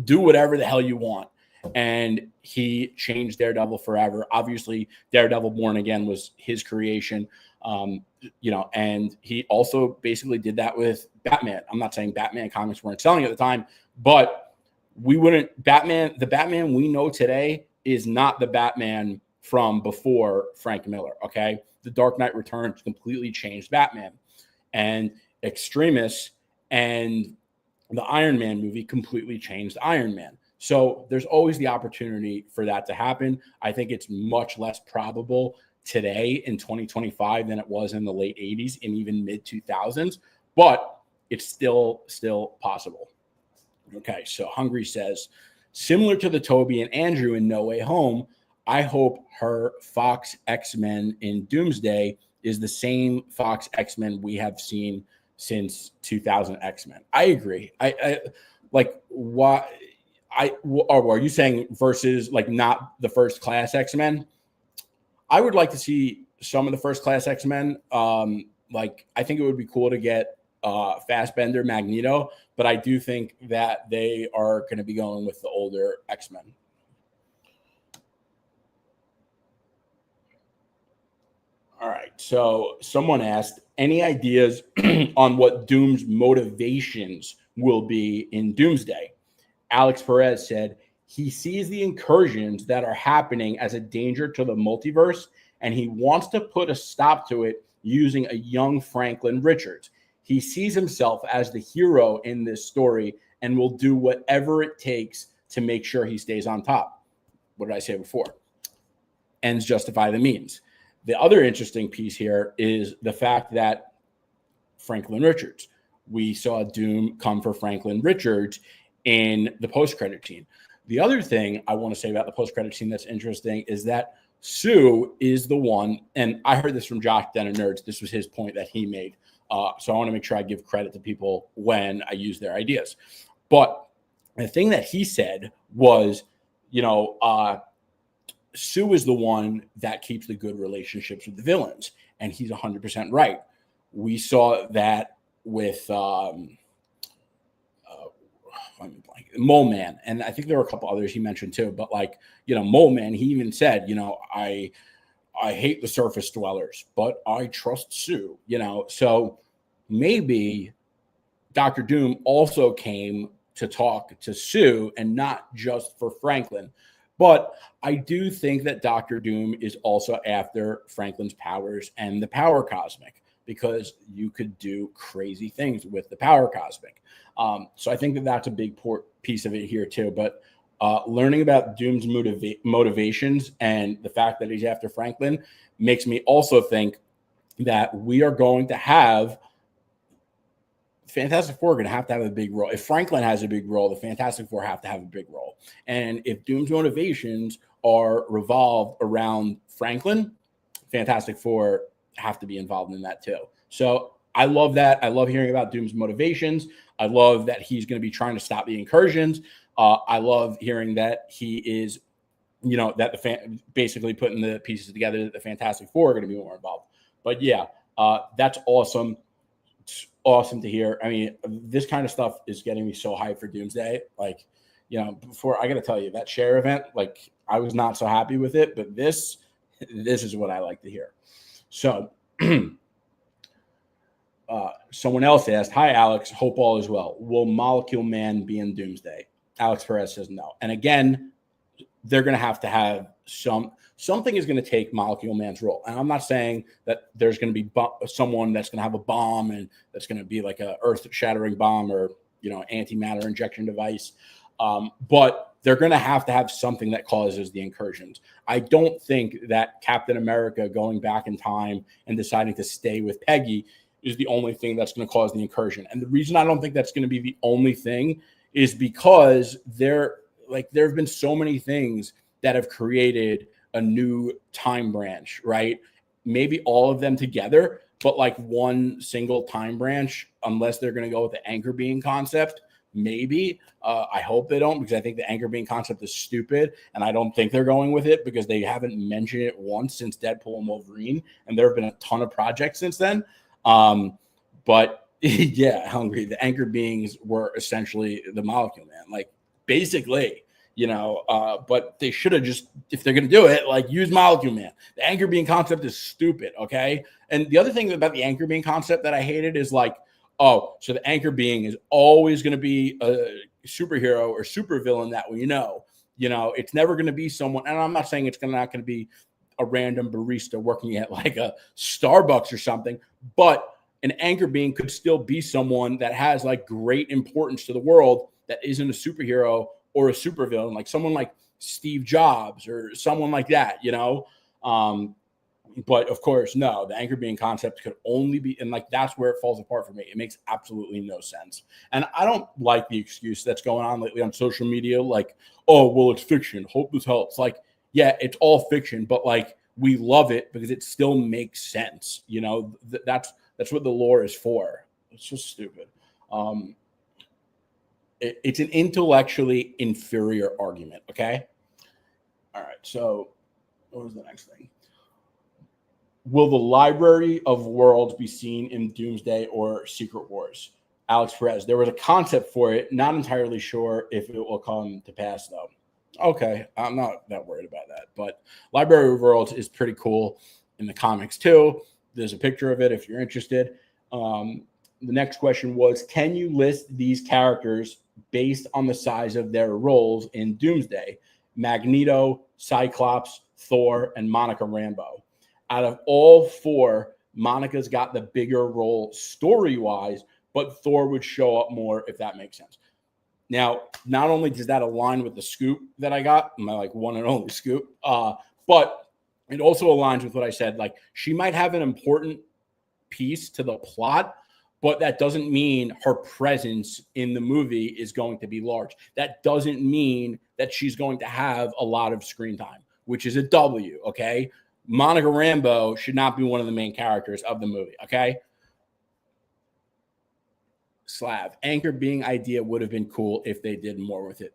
do whatever the hell you want. And he changed Daredevil forever. Obviously, Daredevil Born Again was his creation. And he also basically did that with Batman. I'm not saying Batman comics weren't selling at the time, but the Batman we know today is not the Batman from before Frank Miller. Okay. The Dark Knight Returns completely changed Batman, and Extremis and the Iron Man movie completely changed Iron Man. So there's always the opportunity for that to happen. I think it's much less probable today in 2025 than it was in the late 80s and even mid 2000s, but it's still possible. Okay, so Hungry says, similar to the Toby and Andrew in No Way Home, I hope her Fox X-Men in Doomsday is the same Fox X-Men we have seen since 2000 X-Men. I agree. I like, why? Are you saying versus like not the first class X-Men? I would like to see some of the first class X-Men. Like, I think it would be cool to get Fassbender, Magneto, but I do think that they are going to be going with the older X-Men. All right. So someone asked, any ideas on what Doom's motivations will be in Doomsday? Alex Perez said he sees the incursions that are happening as a danger to the multiverse, and he wants to put a stop to it using a young Franklin Richards. He sees himself as the hero in this story and will do whatever it takes to make sure he stays on top. What did I say before? Ends justify the means. The other interesting piece here is the fact that Franklin Richards, we saw Doom come for Franklin Richards in the post-credit scene. The other thing I want to say about the post-credit scene that's interesting is that Sue is the one, and I heard this from Josh Den of Nerds. This was his point that he made. So I want to make sure I give credit to people when I use their ideas. But the thing that he said was, Sue is the one that keeps the good relationships with the villains, and he's 100% right. We saw that with Mole Man, and I think there were a couple others he mentioned too. But Mole Man, he even said, I hate the surface dwellers, but I trust Sue. So maybe Dr. Doom also came to talk to Sue and not just for Franklin. But I do think that Dr. Doom is also after Franklin's powers and the power cosmic, because you could do crazy things with the power cosmic. So I think that that's a big piece of it here too. But learning about Doom's motivations and the fact that he's after Franklin makes me also think that we are going to have Fantastic Four are going to have a big role. If Franklin has a big role, the Fantastic Four have to have a big role. And if Doom's motivations are revolved around Franklin, Fantastic Four have to be involved in that too. So I love that. I love hearing about Doom's motivations. I love that he's going to be trying to stop the incursions. I love hearing that he is, that basically putting the pieces together that the Fantastic Four are going to be more involved. But yeah, that's awesome. It's awesome to hear. I mean, this kind of stuff is getting me so hyped for Doomsday. Like, before, I got to tell you, that share event, like, I was not so happy with it, but this is what I like to hear. So someone else asked, "Hi, Alex. Hope all is well. Will Molecule Man be in Doomsday?" Alex Perez says no. And again, they're going to have something is going to take Molecule Man's role. And I'm not saying that there's going to be someone that's going to have a bomb and that's going to be like a earth-shattering bomb or, antimatter injection device. But they're going to have something that causes the incursions. I don't think that Captain America going back in time and deciding to stay with Peggy is the only thing that's going to cause the incursion. And the reason I don't think that's going to be the only thing is because there have been so many things that have created a new time branch, right? Maybe all of them together, but like one single time branch, unless they're going to go with the anchor being concept, maybe. I hope they don't, because I think the anchor being concept is stupid, and I don't think they're going with it because they haven't mentioned it once since Deadpool and Wolverine, and there have been a ton of projects since then. But yeah, Hungry, the anchor beings were essentially the Molecule Man, like basically, but they should have just, if they're going to do it, like use Molecule Man. The anchor being concept is stupid. Okay. And the other thing about the anchor being concept that I hated is like, oh, so the anchor being is always going to be a superhero or supervillain that we know. It's never going to be someone, and I'm not saying it's not going to be a random barista working at like a Starbucks or something, but an anchor being could still be someone that has like great importance to the world that isn't a superhero or a supervillain, like someone like Steve Jobs or someone like that, but of course, no, the anchor being concept could only be, and like that's where it falls apart for me. It makes absolutely no sense. And I don't like the excuse that's going on lately on social media, like, oh, well, it's fiction. Hope this helps. Like, yeah, it's all fiction, but like we love it because it still makes sense. That's what the lore is for. It's just stupid. It's an intellectually inferior argument. Okay. All right. So what was the next thing? Will the Library of Worlds be seen in Doomsday or Secret Wars? Alex Perez. There was a concept for it. Not entirely sure if it will come to pass, though. Okay. I'm not that worried about that. But Library of Worlds is pretty cool in the comics, too. There's a picture of it if you're interested. The next question was, can you list these characters based on the size of their roles in Doomsday? Magneto, Cyclops, Thor, and Monica Rambeau. Out of all four, Monica's got the bigger role story-wise, but Thor would show up more, if that makes sense. Now, not only does that align with the scoop that I got, my like one and only scoop, but it also aligns with what I said. Like, she might have an important piece to the plot, but that doesn't mean her presence in the movie is going to be large. That doesn't mean that she's going to have a lot of screen time, which is a W, okay? Monica Rambeau should not be one of the main characters of the movie, okay? Slav, anchor being idea would have been cool if they did more with it.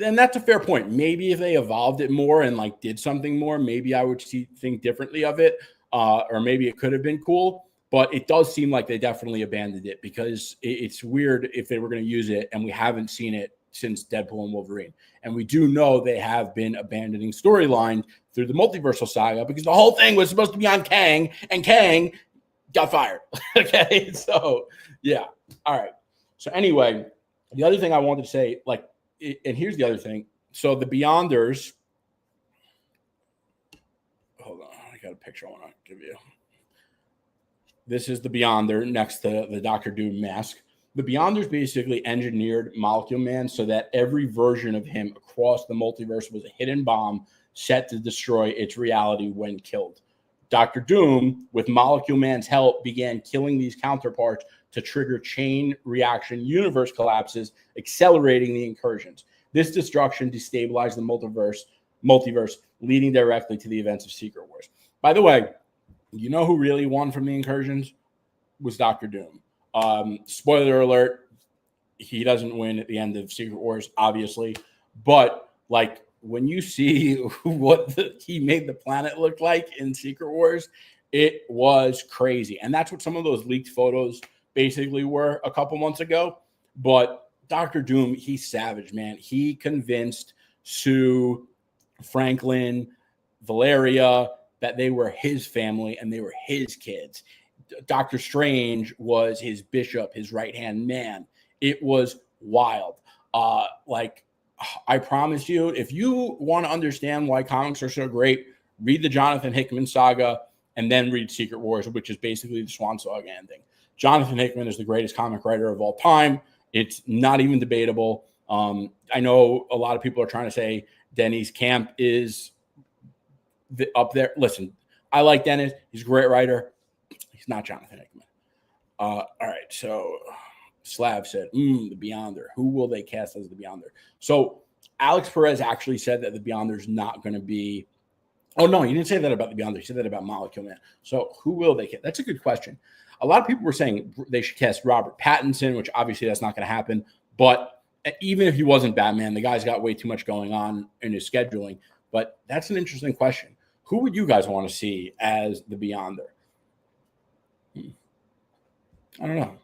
And that's a fair point. Maybe if they evolved it more and like did something more, maybe I would think differently of it, or maybe it could have been cool. But it does seem like they definitely abandoned it because it's weird if they were going to use it, and we haven't seen it since Deadpool and Wolverine. And we do know they have been abandoning storyline through the multiversal saga because the whole thing was supposed to be on Kang, and Kang got fired. Okay, so yeah. All right. So anyway, the other thing I wanted to say, like, and here's the other thing. So the Beyonders, hold on, I got a picture I want to give you. This is the Beyonder next to the Doctor Doom mask. The Beyonders basically engineered Molecule Man so that every version of him across the multiverse was a hidden bomb set to destroy its reality when killed. Dr. Doom, with Molecule Man's help, began killing these counterparts to trigger chain reaction universe collapses, accelerating the incursions. This destruction destabilized the multiverse, leading directly to the events of Secret Wars. By the way, you know who really won from the incursions? Was Dr. Doom. Spoiler alert, he doesn't win at the end of Secret Wars, obviously. But like when you see what he made the planet look like in Secret Wars, it was crazy. And that's what some of those leaked photos basically were a couple months ago. But Dr. Doom, he's savage, man. He convinced Sue, Franklin, Valeria that they were his family and they were his kids. Doctor Strange was his bishop, his right-hand man. It was wild. Like, I promise you, if you want to understand why comics are so great, read the Jonathan Hickman saga and then read Secret Wars, which is basically the Swan Saga ending. Jonathan Hickman is the greatest comic writer of all time. It's not even debatable. I know a lot of people are trying to say Denny's Camp is up there. Listen, I like Dennis. He's a great writer. He's not Jonathan Hickman. All right, so Slav said, the Beyonder. Who will they cast as the Beyonder? So Alex Perez actually said that the Beyonder's not going to be. Oh, no, he didn't say that about the Beyonder. He said that about Molecule Man. So who will they cast? That's a good question. A lot of people were saying they should cast Robert Pattinson, which obviously that's not going to happen. But even if he wasn't Batman, the guy's got way too much going on in his scheduling. But that's an interesting question. Who would you guys want to see as the Beyonder? I don't know.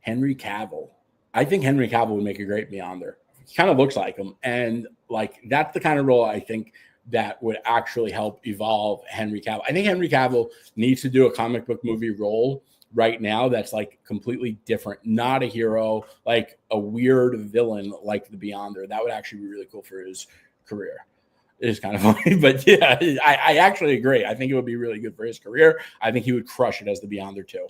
Henry Cavill. I think Henry Cavill would make a great Beyonder. He kind of looks like him. And like that's the kind of role I think that would actually help evolve Henry Cavill. I think Henry Cavill needs to do a comic book movie role right now that's like completely different, not a hero, like a weird villain like the Beyonder. That would actually be really cool for his career. It is kind of funny, but yeah, I actually agree. I think it would be really good for his career. I think he would crush it as the Beyonder too.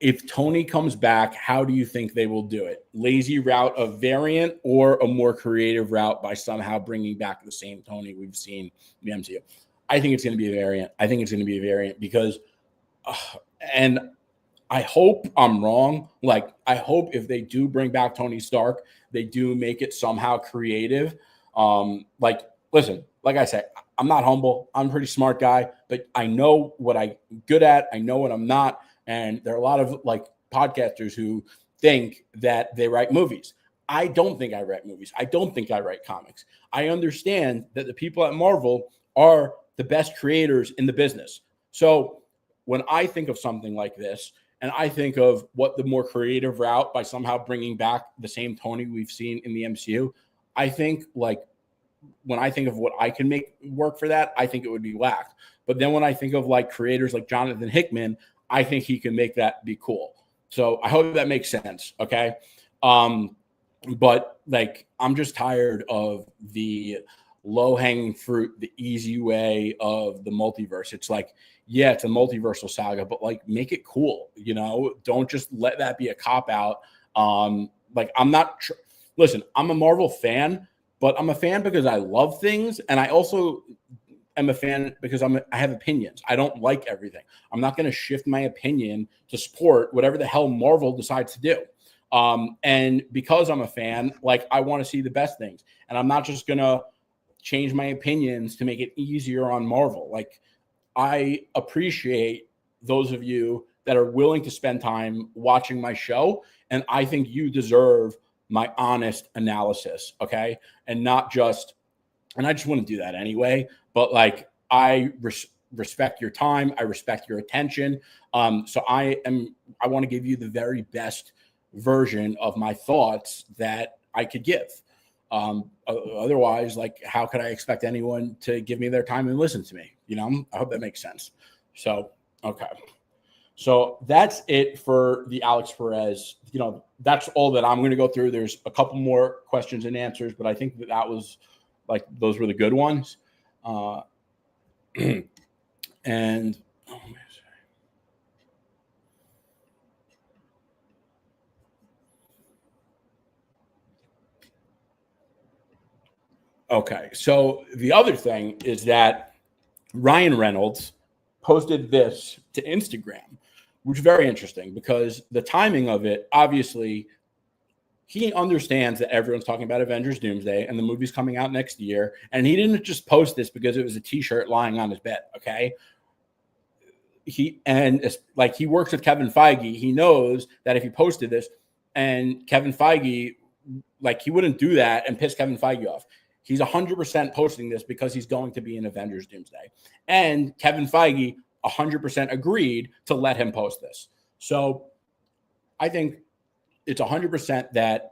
If Tony comes back, how do you think they will do it? Lazy route of variant or a more creative route by somehow bringing back the same Tony we've seen in the MCU? I think it's going to be a variant. I think it's going to be a variant because, and I hope I'm wrong. Like, I hope if they do bring back Tony Stark, they do make it somehow creative. Like, listen, like I said, I'm not humble. I'm a pretty smart guy, but I know what I'm good at. I know what I'm not. And there are a lot of like podcasters who think that they write movies. I don't think I write movies. I don't think I write comics. I understand that the people at Marvel are the best creators in the business. So when I think of something like this, and I think of what the more creative route by somehow bringing back the same Tony we've seen in the MCU, I think like when I think of what I can make work for that, I think it would be whacked. But then when I think of like creators like Jonathan Hickman, I think he can make that be cool. So I hope that makes sense. Okay. But like, I'm just tired of the low hanging fruit, the easy way of the multiverse. It's like, yeah, it's a multiversal saga, but like make it cool, you know, don't just let that be a cop out. Like I'm not, listen, I'm a Marvel fan, but I'm a fan because I love things. And I also am a fan because I have opinions. I don't like everything. I'm not going to shift my opinion to support whatever the hell Marvel decides to do. And because I'm a fan, like I want to see the best things. And I'm not just going to change my opinions to make it easier on Marvel. Like I appreciate those of you that are willing to spend time watching my show. And I think you deserve my honest analysis. Okay. And not just, and I just want to do that anyway. But like, I respect your time. I respect your attention. So I want to give you the very best version of my thoughts that I could give. Otherwise, like, how could I expect anyone to give me their time and listen to me? You know, I hope that makes sense. So, okay. So that's it for the Alex Perez. You know, that's all that I'm going to go through. There's a couple more questions and answers, but I think that was like, those were the good ones. And okay, so the other thing is that Ryan Reynolds posted this to Instagram, which is very interesting because the timing of it, obviously, he understands that everyone's talking about Avengers Doomsday and the movie's coming out next year. And he didn't just post this because it was a t-shirt lying on his bed. Okay. he works with Kevin Feige. He knows that if he posted this and Kevin Feige, like, he wouldn't do that and piss Kevin Feige off. He's 100% posting this because he's going to be in Avengers Doomsday. And Kevin Feige 100% agreed to let him post this. So I think it's 100% that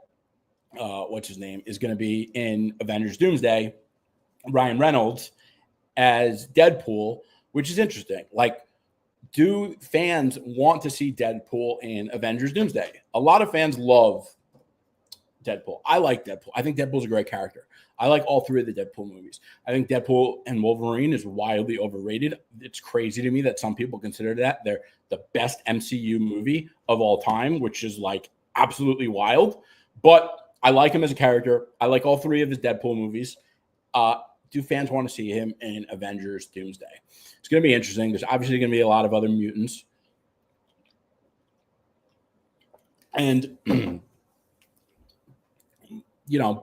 what's his name is going to be in Avengers Doomsday, Ryan Reynolds as Deadpool, which is interesting. Like, do fans want to see Deadpool in Avengers Doomsday? A lot of fans love Deadpool. I like Deadpool. I think Deadpool's a great character. I like all three of the Deadpool movies. I think Deadpool and Wolverine is wildly overrated. It's crazy to me that some people consider that they're the best MCU movie of all time, which is like absolutely wild. But I like him as a character. I like all three of his Deadpool movies. Do fans want to see him in Avengers Doomsday? It's going to be interesting. There's obviously going to be a lot of other mutants. And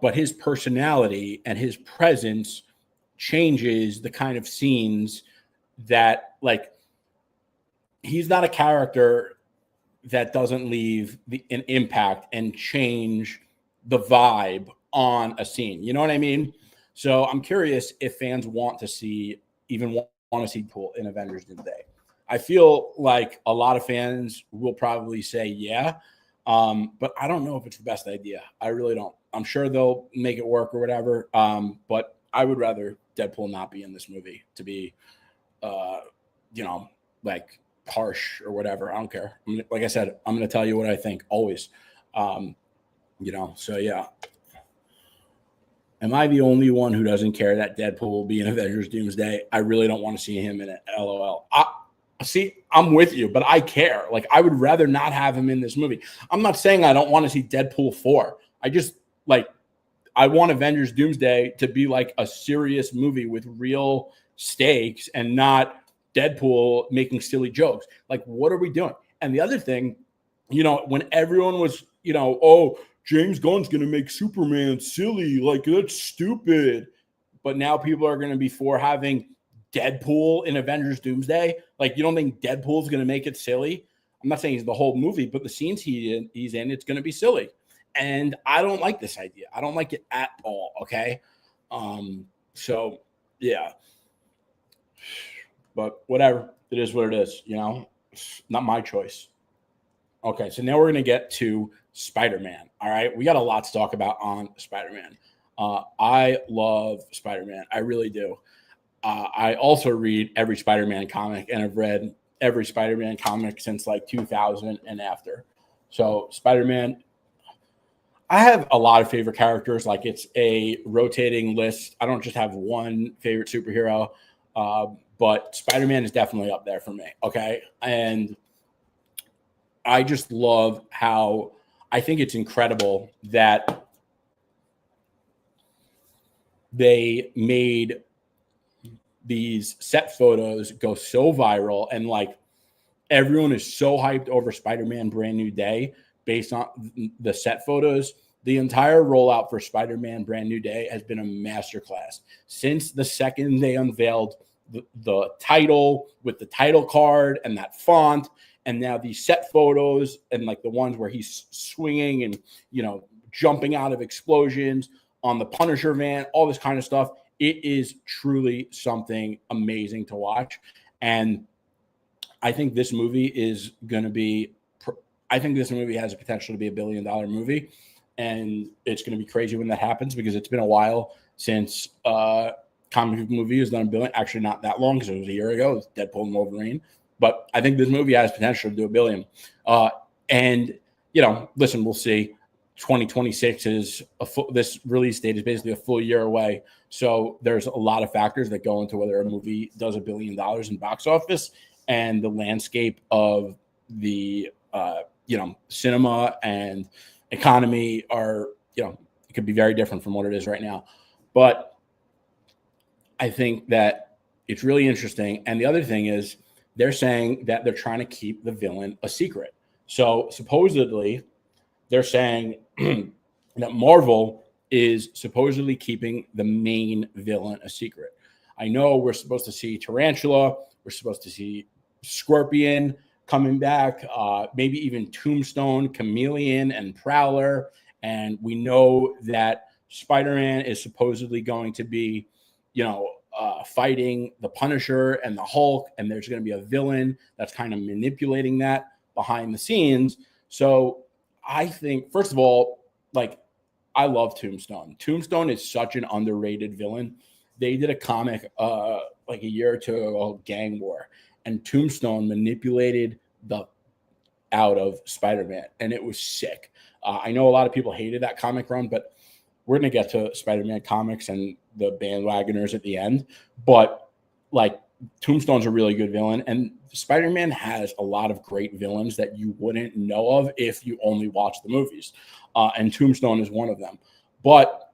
but his personality and his presence changes the kind of scenes that, like, he's not a character that doesn't leave an impact and change the vibe on a scene. You know what I mean? So I'm curious if fans want to see Deadpool in Avengers Doomsday. I feel like a lot of fans will probably say, yeah. But I don't know if it's the best idea. I really don't. I'm sure they'll make it work or whatever. But I would rather Deadpool not be in this movie, to be, like, harsh or whatever. I don't care. Like I said, I'm going to tell you what I think always. So yeah. Am I the only one who doesn't care that Deadpool will be in Avengers Doomsday? I really don't want to see him in it. LOL. See, I'm with you, but I care. Like, I would rather not have him in this movie. I'm not saying I don't want to see Deadpool 4. I want Avengers Doomsday to be like a serious movie with real stakes and not Deadpool making silly jokes. Like, what are we doing? And the other thing, when everyone was, oh, James Gunn's going to make Superman silly, like, that's stupid. But now people are going to be for having Deadpool in Avengers Doomsday. Like, you don't think Deadpool's going to make it silly? I'm not saying he's the whole movie, but the scenes he's in, it's going to be silly. And I don't like this idea. I don't like it at all. Okay. So yeah, but whatever. It is what it is. It's not my choice. Okay. So now we're going to get to Spider-Man. All right. We got a lot to talk about on Spider-Man. I love Spider-Man. I really do. I also read every Spider-Man comic, and I've read every Spider-Man comic since like 2000 and after. So Spider-Man, I have a lot of favorite characters. Like, it's a rotating list. I don't just have one favorite superhero, but Spider-Man is definitely up there for me. Okay. And I just love how I think it's incredible that they made these set photos go so viral, and like everyone is so hyped over Spider-Man Brand New Day based on the set photos. The entire rollout for Spider-Man Brand New Day has been a masterclass. Since the second they unveiled the title with the title card and that font, and now these set photos and like the ones where he's swinging and, jumping out of explosions on the Punisher van, all this kind of stuff. It is truly something amazing to watch. And I think this movie is going to be, I think this movie has a potential to be $1 billion movie. And it's going to be crazy when that happens, because it's been a while since comic book movie has done $1 billion. Actually, not that long, because it was a year ago. It was Deadpool and Wolverine. But I think this movie has potential to do $1 billion. And, listen, we'll see. 2026 is this release date is basically a full year away. So there's a lot of factors that go into whether a movie does $1 billion in box office, and the landscape of the, cinema and economy are, it could be very different from what it is right now. But I think that it's really interesting. And the other thing is, they're saying that they're trying to keep the villain a secret. So supposedly they're saying that Marvel is supposedly keeping the main villain a secret. I know we're supposed to see Tarantula. We're supposed to see Scorpion coming back, maybe even Tombstone, Chameleon, and Prowler. And we know that Spider-Man is supposedly going to be, fighting the Punisher and the Hulk, and there's going to be a villain that's kind of manipulating that behind the scenes. So I think, first of all, I love Tombstone. Tombstone is such an underrated villain. They did a comic like a year or two ago, Gang War, and Tombstone manipulated the out of Spider-Man, and it was sick. I know a lot of people hated that comic run, but we're going to get to Spider-Man comics and the bandwagoners at the end. But Tombstone's a really good villain, and Spider-Man has a lot of great villains that you wouldn't know of if you only watch the movies. And Tombstone is one of them. But,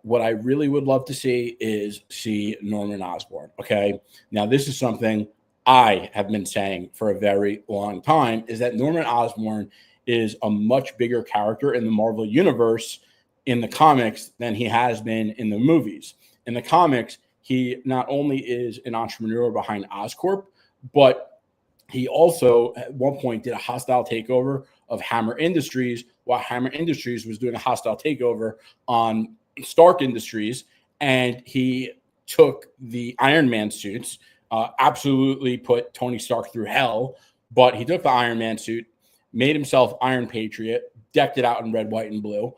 what I really would love to see Norman Osborn. Okay. Now, this is something I have been saying for a very long time, is that Norman Osborn is a much bigger character in the Marvel Universe in the comics than he has been in the movies. In the comics, he not only is an entrepreneur behind Oscorp, but he also at one point did a hostile takeover of Hammer Industries, while Hammer Industries was doing a hostile takeover on Stark Industries. And he took the Iron Man suits, absolutely put Tony Stark through hell, but he took the Iron Man suit, made himself Iron Patriot, decked it out in red, white, and blue,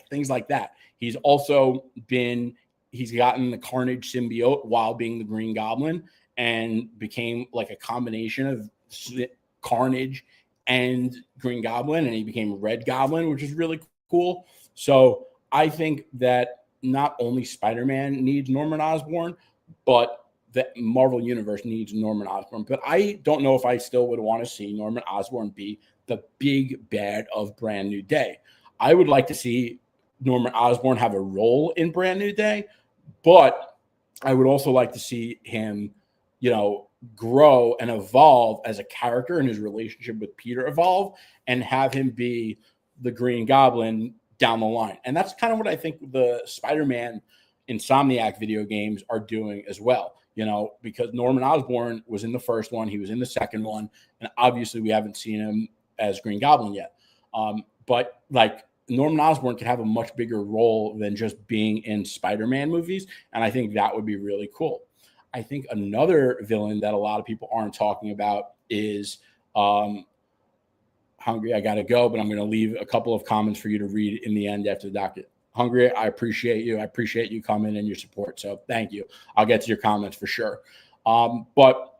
things like that. He's gotten the Carnage symbiote while being the Green Goblin, and became like a combination of Carnage and Green Goblin, and he became Red Goblin, which is really cool. So I think that not only Spider-Man needs Norman Osborn, but the Marvel Universe needs Norman Osborn. But I don't know if I still would want to see Norman Osborn be the big bad of Brand New Day. I would like to see Norman Osborn have a role in Brand New Day, but I would also like to see him, grow and evolve as a character, and his relationship with Peter evolve, and have him be the Green Goblin down the line. And that's kind of what I think the Spider-Man Insomniac video games are doing as well, because Norman Osborn was in the first one, he was in the second one, and obviously we haven't seen him as Green Goblin yet. But Norman Osborn could have a much bigger role than just being in Spider-Man movies, and I think that would be really cool. I think another villain that a lot of people aren't talking about is Hungry. I got to go, but I'm going to leave a couple of comments for you to read in the end after the docket. Hungry, I appreciate you. I appreciate you coming and your support. So thank you. I'll get to your comments for sure. But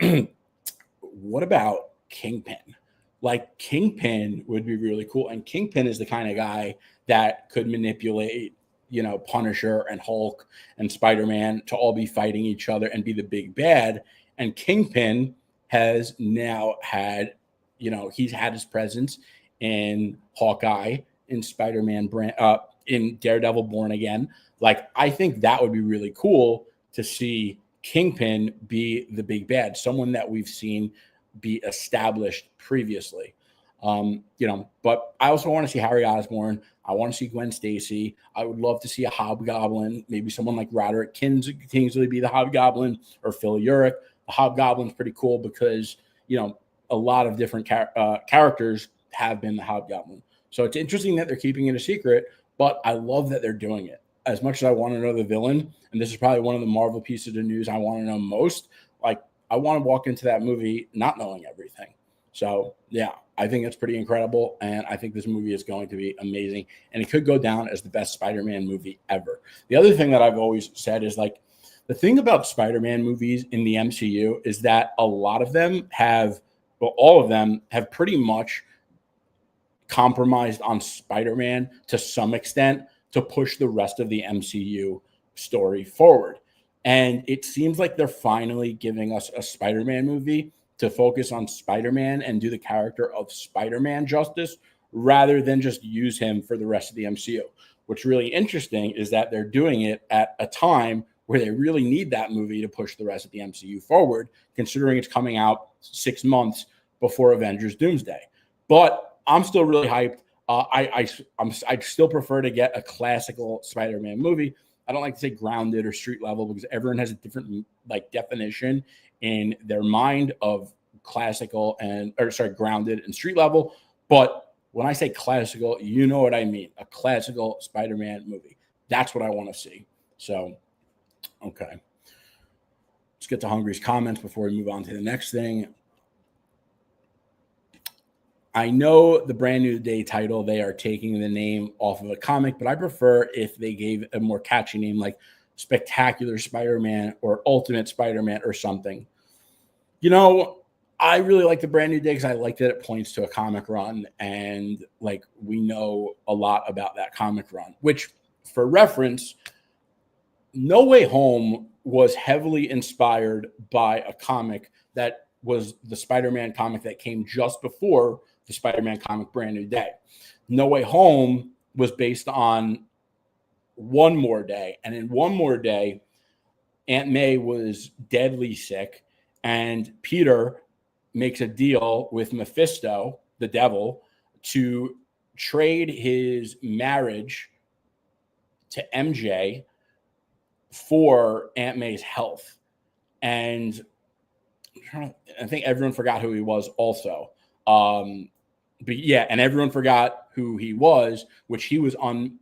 what about Kingpin? Kingpin would be really cool. And Kingpin is the kind of guy that could manipulate, Punisher and Hulk and Spider-Man to all be fighting each other and be the big bad. And Kingpin has now had, he's had his presence in Hawkeye, in Spider-Man in Daredevil Born Again. I think that would be really cool to see Kingpin be the big bad, someone that we've seen be established previously. But I also want to see Harry Osborn. I want to see Gwen Stacy. I would love to see a Hobgoblin, maybe someone like Roderick Kingsley be the Hobgoblin, or Phil Urich. The Hobgoblin's pretty cool because, a lot of different characters have been the Hobgoblin. So it's interesting that they're keeping it a secret, but I love that they're doing it. As much as I want to know the villain, and this is probably one of the Marvel pieces of news I want to know most, I want to walk into that movie not knowing everything. So, yeah, I think it's pretty incredible, and I think this movie is going to be amazing, and it could go down as the best Spider-Man movie ever. The other thing that I've always said is, the thing about Spider-Man movies in the MCU is that a lot of them all of them have pretty much compromised on Spider-Man to some extent to push the rest of the MCU story forward. And it seems like they're finally giving us a Spider-Man movie to focus on Spider-Man and do the character of Spider-Man justice, rather than just use him for the rest of the MCU. What's really interesting is that they're doing it at a time where they really need that movie to push the rest of the MCU forward, considering it's coming out 6 months before Avengers Doomsday. But I'm still really hyped. I'd still prefer to get a classical Spider-Man movie. I don't like to say grounded or street level because everyone has a different definition in their mind of grounded and street level. But when I say classical, you know what I mean. A classical Spider-Man movie. That's what I want to see. So, okay. Let's get to Hungry's comments before we move on to the next thing. I know the Brand New Day title, they are taking the name off of a comic, but I prefer if they gave a more catchy name like Spectacular Spider-Man or Ultimate Spider-Man or something. You know, I really like the Brand New Day because I like that it points to a comic run, and like we know a lot about that comic run, which for reference, No Way Home was heavily inspired by a comic that was the Spider-Man comic that came just before the Spider-Man comic Brand New Day. No Way Home was based on One More Day. And in One More Day, Aunt May was deadly sick, and Peter makes a deal with Mephisto, the devil, to trade his marriage to MJ for Aunt May's health. And I think everyone forgot who he was also. But yeah, and everyone forgot who he was, which he was on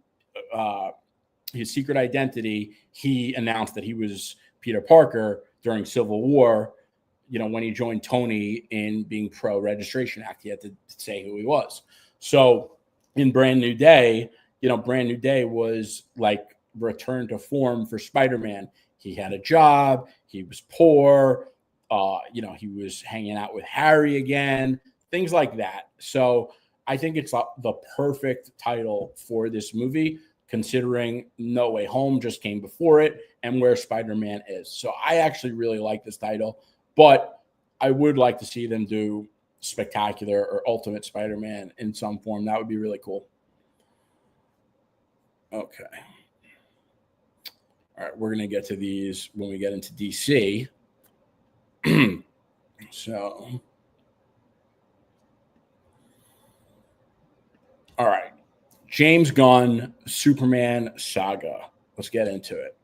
his secret identity. He announced that he was Peter Parker during Civil War. You know, when he joined Tony in being pro Registration Act, he had to say who he was. So in Brand New Day, you know, Brand New Day was like return to form for Spider-Man. He had a job. He was poor. You know, he was hanging out with Harry again, things like that. So I think it's the perfect title for this movie, considering No Way Home just came before it and where Spider-Man is. So I actually really like this title, but I would like to see them do Spectacular or Ultimate Spider-Man in some form. That would be really cool. Okay. All right, we're going to get to these when we get into DC. So, all right. James Gunn, Superman Saga. Let's get into it.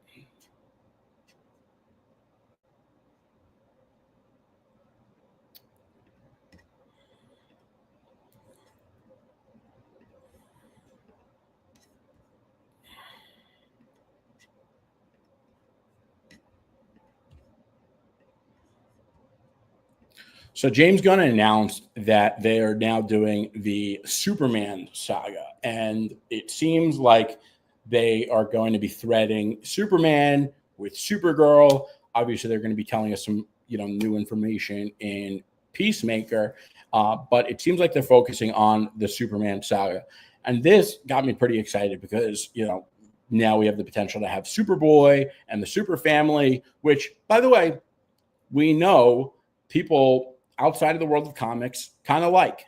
So James Gunn announced that they are now doing the Superman saga, and it seems like they are going to be threading Superman with Supergirl. Obviously, they're going to be telling us some, you know, new information in Peacemaker, but it seems like they're focusing on the Superman saga, and this got me pretty excited because, you know, now we have the potential to have Superboy and the Super Family, which, by the way, we know people outside of the world of comics kind of like.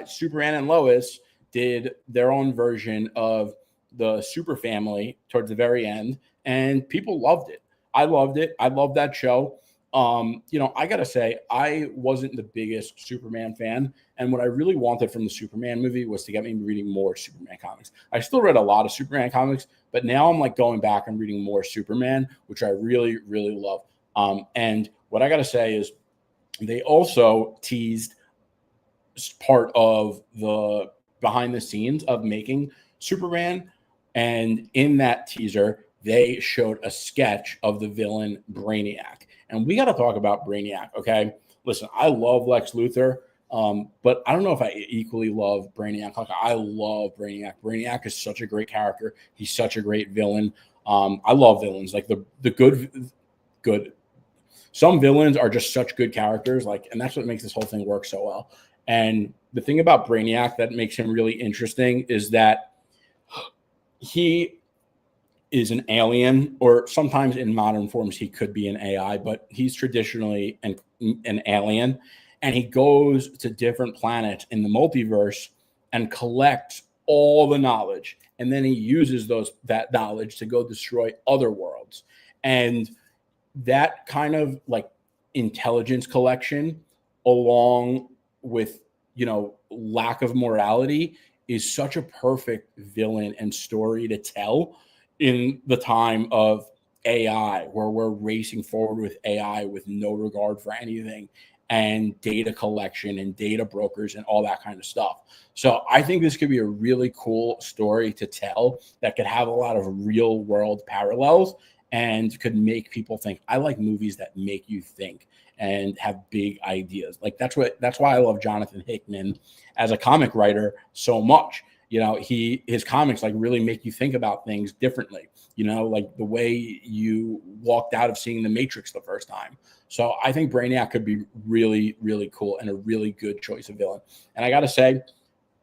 Superman and Lois did their own version of the Super Family towards the very end, and people loved it. I loved it. I loved that show. You know, I gotta say, I wasn't the biggest Superman fan, and what I really wanted from the Superman movie was to get me reading more Superman comics. I still read a lot of Superman comics, but now I'm like going back and reading more Superman, which I really, really love. And what I gotta say is, they also teased part of the behind the scenes of making Superman. And in that teaser, they showed a sketch of the villain Brainiac. And we got to talk about Brainiac, okay? Listen, I love Lex Luthor, but I don't know if I equally love Brainiac. Like, I love Brainiac. Brainiac is such a great character. He's such a great villain. I love villains. Like the good. Some villains are just such good characters, like, and that's what makes this whole thing work so well. And the thing about Brainiac that makes him really interesting is that he is an alien, or sometimes in modern forms he could be an AI, but he's traditionally an alien, and he goes to different planets in the multiverse and collects all the knowledge, and then he uses that knowledge to go destroy other worlds. And that kind of like intelligence collection, along with, you know, lack of morality, is such a perfect villain and story to tell in the time of AI, where we're racing forward with AI with no regard for anything, and data collection and data brokers and all that kind of stuff. So I think this could be a really cool story to tell that could have a lot of real world parallels and could make people think. I like movies that make you think and have big ideas. Like that's why I love Jonathan Hickman as a comic writer so much. His comics like really make you think about things differently. Like the way you walked out of seeing The Matrix the first time. So I think Brainiac could be really, really cool and a really good choice of villain. And I got to say,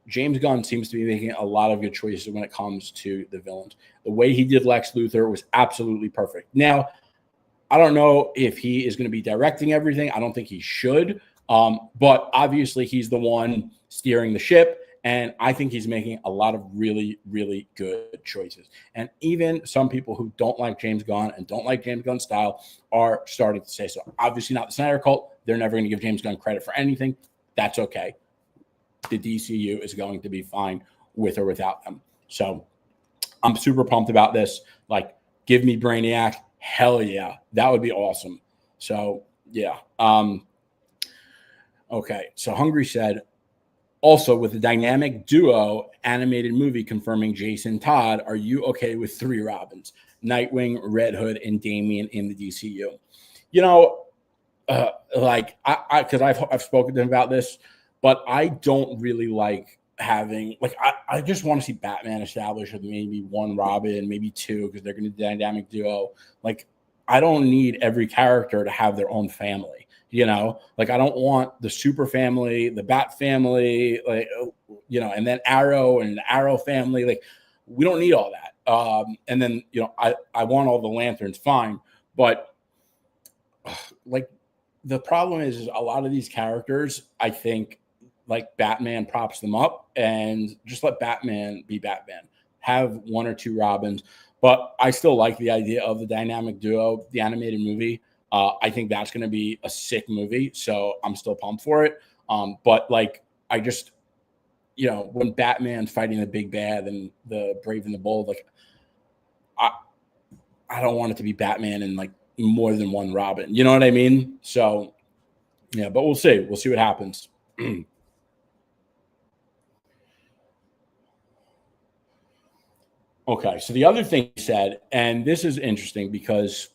James Gunn seems to be making a lot of good choices when it comes to the villains. The way he did Lex Luthor was absolutely perfect. Now, I don't know if he is going to be directing everything. I don't think he should. But obviously, he's the one steering the ship. And I think he's making a lot of really, really good choices. And even some people who don't like James Gunn and don't like James Gunn's style are starting to say so. Obviously not the Snyder Cult. They're never going to give James Gunn credit for anything. That's okay. The DCU is going to be fine with or without them. So I'm super pumped about this. Like, give me Brainiac. Hell yeah. That would be awesome. So, yeah. Okay. So Hungry said, also, with the dynamic duo animated movie confirming Jason Todd, are you okay with 3 Robins? Nightwing, Red Hood, and Damian in the DCU? Because I've spoken to him about this, but I don't really like having, I just want to see Batman established with maybe 1 Robin, maybe 2, because they're going to do dynamic duo. Like, I don't need every character to have their own family. I don't want the Super family, the Bat family, and then Arrow and the Arrow family. Like, we don't need all that. And then, I want all the Lanterns, fine. But the problem is a lot of these characters, I think, like Batman props them up, and just let Batman be Batman. Have 1 or 2 Robins. But I still like the idea of the dynamic duo, the animated movie. I think that's going to be a sick movie, so I'm still pumped for it. But I just, when Batman's fighting the big bad and the Brave and the Bold, I don't want it to be Batman and more than 1 Robin. You know what I mean? So, yeah, but we'll see. We'll see what happens. Okay, so the other thing he said, and this is interesting because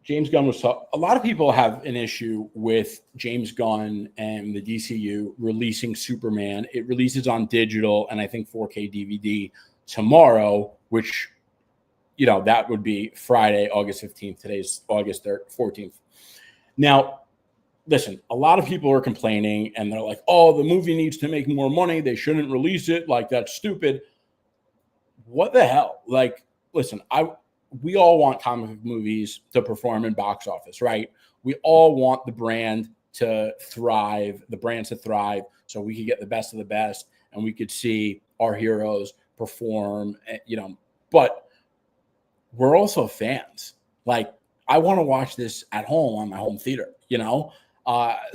James Gunn was a lot of people have an issue with James Gunn and the DCU releasing Superman. It releases on digital and I think 4K DVD tomorrow, which, that would be Friday, August 15th. Today's August 14th. Now, listen, a lot of people are complaining and they're like, oh, the movie needs to make more money. They shouldn't release it. That's stupid. What the hell? Listen, we all want comic movies to perform in box office, right? We all want the brands to thrive, so we could get the best of the best and we could see our heroes perform, but we're also fans. I want to watch this at home on my home theater,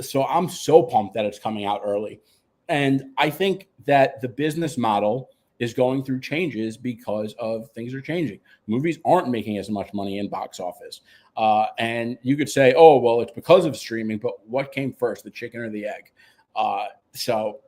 so I'm so pumped that it's coming out early. And I think that the business model is going through changes because of things are changing. Movies aren't making as much money in box office. And you could say, oh, well, it's because of streaming, but what came first, the chicken or the egg? So,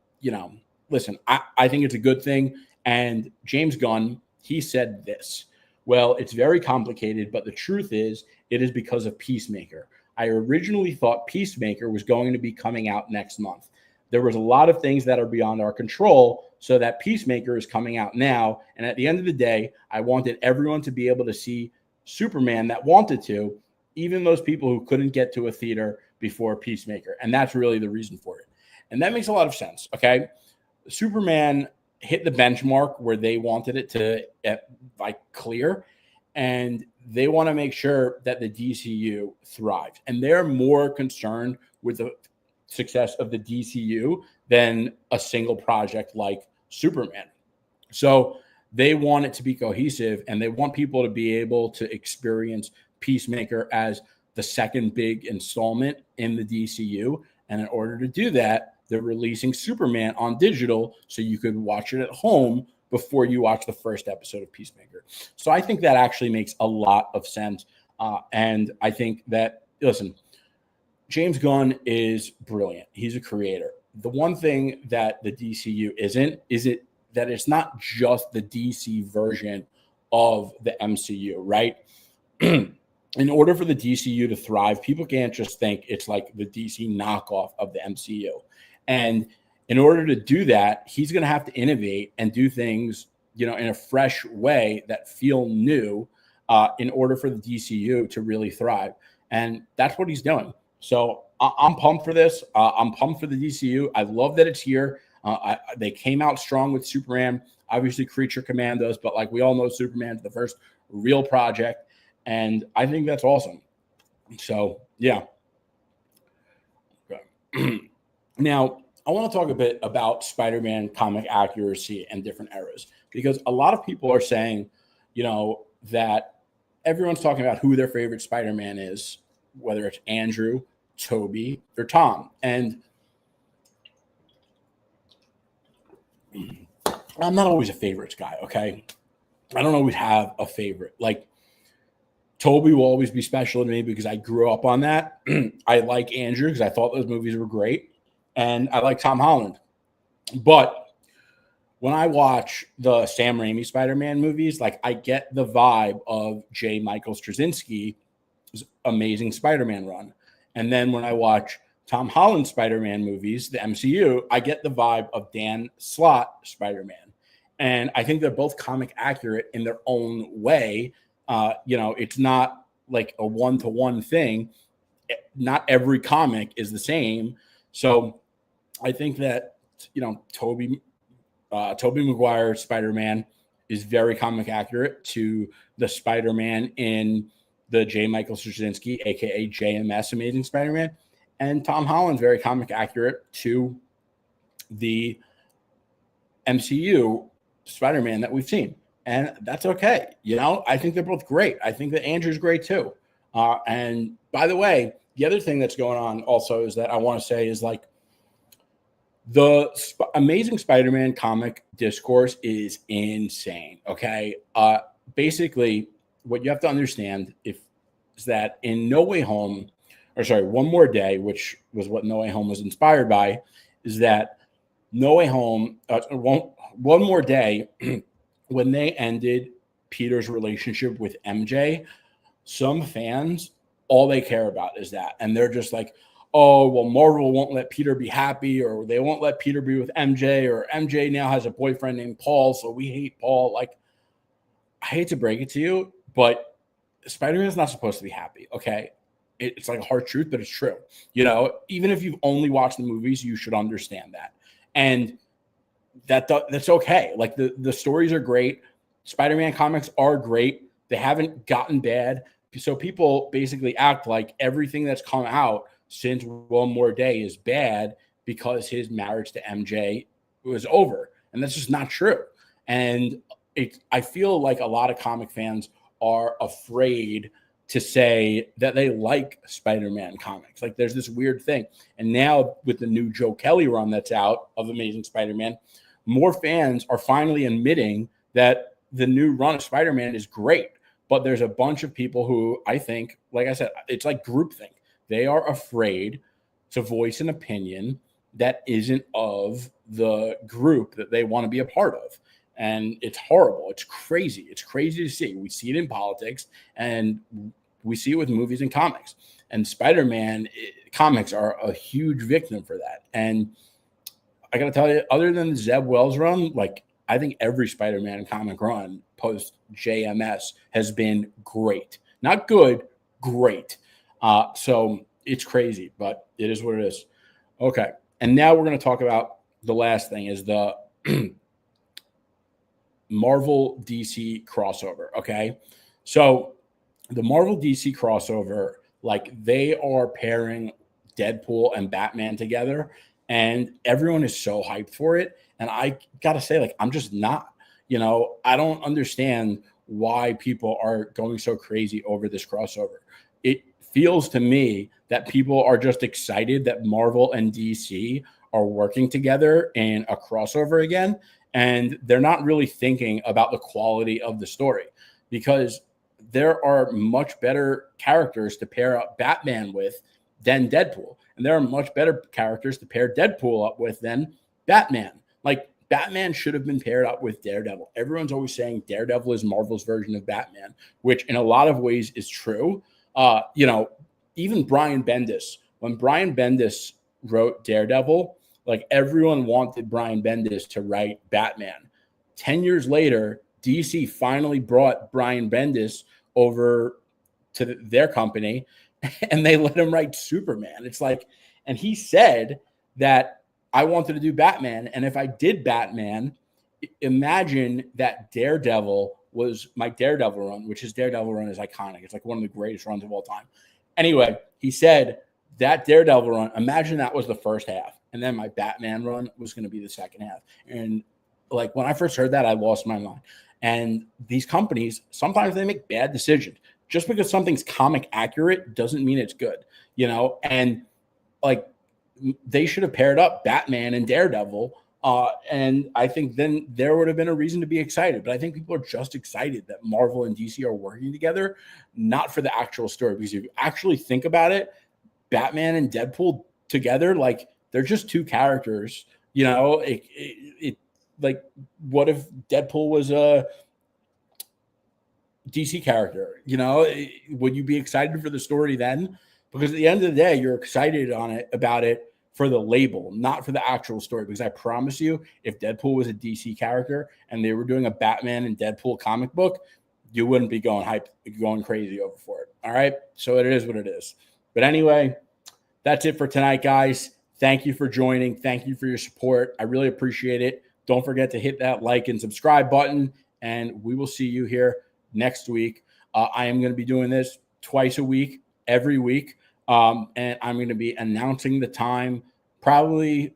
listen, I think it's a good thing. And James Gunn, he said this, well, it's very complicated, but the truth is it is because of Peacemaker. I originally thought Peacemaker was going to be coming out next month. There was a lot of things that are beyond our control, so that Peacemaker is coming out now. And at the end of the day, I wanted everyone to be able to see Superman that wanted to, even those people who couldn't get to a theater before Peacemaker. And that's really the reason for it. And that makes a lot of sense, okay? Superman hit the benchmark where they wanted it to clear, and they want to make sure that the DCU thrives. And they're more concerned with the success of the DCU than a single project like Superman. So they want it to be cohesive, and they want people to be able to experience Peacemaker as the second big installment in the DCU. And in order to do that, they're releasing Superman on digital so you could watch it at home before you watch the first episode of Peacemaker. So I think that actually makes a lot of sense. And I think that, listen, James Gunn is brilliant. He's a creator. The one thing that the DCU isn't, is it that it's not just the DC version of the MCU, right? In order for the DCU to thrive, people can't just think it's like the DC knockoff of the MCU. And in order to do that, he's going to have to innovate and do things, in a fresh way that feel new in order for the DCU to really thrive. And that's what he's doing. So I'm pumped for this. I'm pumped for the DCU. I love that it's here. They came out strong with Superman, obviously Creature Commandos, but like we all know, Superman's the first real project. And I think that's awesome. So, yeah. Okay. Now, I want to talk a bit about Spider-Man comic accuracy and different eras, because a lot of people are saying, that everyone's talking about who their favorite Spider-Man is, whether it's Andrew, Toby, or Tom. And I'm not always a favorites guy, okay? I don't always have a favorite. Like, Toby will always be special to me because I grew up on that. I like Andrew because I thought those movies were great. And I like Tom Holland. But when I watch the Sam Raimi Spider-Man movies, like I get the vibe of J. Michael Straczynski's Amazing Spider-Man run. And then when I watch Tom Holland Spider-Man movies, the MCU, I get the vibe of Dan Slott Spider-Man. And I think they're both comic accurate in their own way. It's not like a one-to-one thing. Not every comic is the same. So I think that, Tobey Maguire's Spider-Man is very comic accurate to the Spider-Man in the J. Michael Straczynski, a.k.a. JMS Amazing Spider-Man. And Tom Holland's very comic accurate to the MCU Spider-Man that we've seen. And that's okay. I think they're both great. I think that Andrew's great too. And by the way, the other thing that's going on also is that I want to say is like the Amazing Spider-Man comic discourse is insane. Okay. Basically, what you have to understand is that in One More Day, which was what No Way Home was inspired by, is that No Way Home, One More Day, when they ended Peter's relationship with MJ, some fans, all they care about is that. And they're just like, oh, well, Marvel won't let Peter be happy, or they won't let Peter be with MJ, or MJ now has a boyfriend named Paul, so we hate Paul. Like, I hate to break it to you, but Spider-Man is not supposed to be happy, okay? It's like a hard truth, but it's true. Even if you've only watched the movies, you should understand that. And that's okay. Like the stories are great. Spider-Man comics are great. They haven't gotten bad. So people basically act like everything that's come out since One More Day is bad because his marriage to MJ was over. And that's just not true. And I feel like a lot of comic fans are afraid to say that they like Spider-Man comics. Like there's this weird thing. And now with the new Joe Kelly run that's out of Amazing Spider-Man, more fans are finally admitting that the new run of Spider-Man is great. But there's a bunch of people who I think, like I said, it's like groupthink. They are afraid to voice an opinion that isn't of the group that they want to be a part of. And it's horrible. It's crazy. It's crazy to see. We see it in politics and we see it with movies and comics. And Spider-Man comics are a huge victim for that. And I got to tell you, other than the Zeb Wells run, like I think every Spider-Man comic run post JMS has been great. Not good, great. So it's crazy, but it is what it is. Okay. And now we're going to talk about the last thing is the Marvel DC crossover. Okay. So the Marvel DC crossover, like they are pairing Deadpool and Batman together, and everyone is so hyped for it. And I got to say, like, I'm just not, I don't understand why people are going so crazy over this crossover. It feels to me that people are just excited that Marvel and DC are working together in a crossover again. and they're not really thinking about the quality of the story, because there are much better characters to pair up Batman with than Deadpool. And there are much better characters to pair Deadpool up with than Batman. Like, Batman should have been paired up with Daredevil. Everyone's always saying Daredevil is Marvel's version of Batman, which in a lot of ways is true. Even Brian Bendis, when Brian Bendis wrote Daredevil, like, everyone wanted Brian Bendis to write Batman. 10 years later, DC finally brought Brian Bendis over to their company, and they let him write Superman. It's like, and he said that I wanted to do Batman, and if I did Batman, imagine that Daredevil was my Daredevil run, which his Daredevil run is iconic. It's like one of the greatest runs of all time. Anyway, he said that Daredevil run, imagine that was the first half, and then my Batman run was going to be the second half. And like, when I first heard that, I lost my mind. And these companies, sometimes they make bad decisions. Just because something's comic accurate doesn't mean it's good, and like, they should have paired up Batman and Daredevil. And I think then there would have been a reason to be excited. But I think people are just excited that Marvel and DC are working together, not for the actual story. Because if you actually think about it, Batman and Deadpool together, like, they're just two characters. Like, what if Deadpool was a DC character? Would you be excited for the story then? Because at the end of the day, you're excited about it for the label, not for the actual story. Because I promise you, if Deadpool was a DC character and they were doing a Batman and Deadpool comic book, you wouldn't be going crazy over for it. All right. So it is what it is. But anyway, that's it for tonight, guys. Thank you for joining. Thank you for your support. I really appreciate it. Don't forget to hit that like and subscribe button, and we will see you here next week. I am going to be doing this twice a week, every week. And I'm going to be announcing the time probably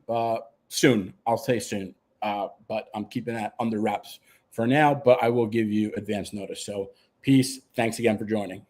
soon. I'll say soon, but I'm keeping that under wraps for now, but I will give you advance notice. So peace. Thanks again for joining.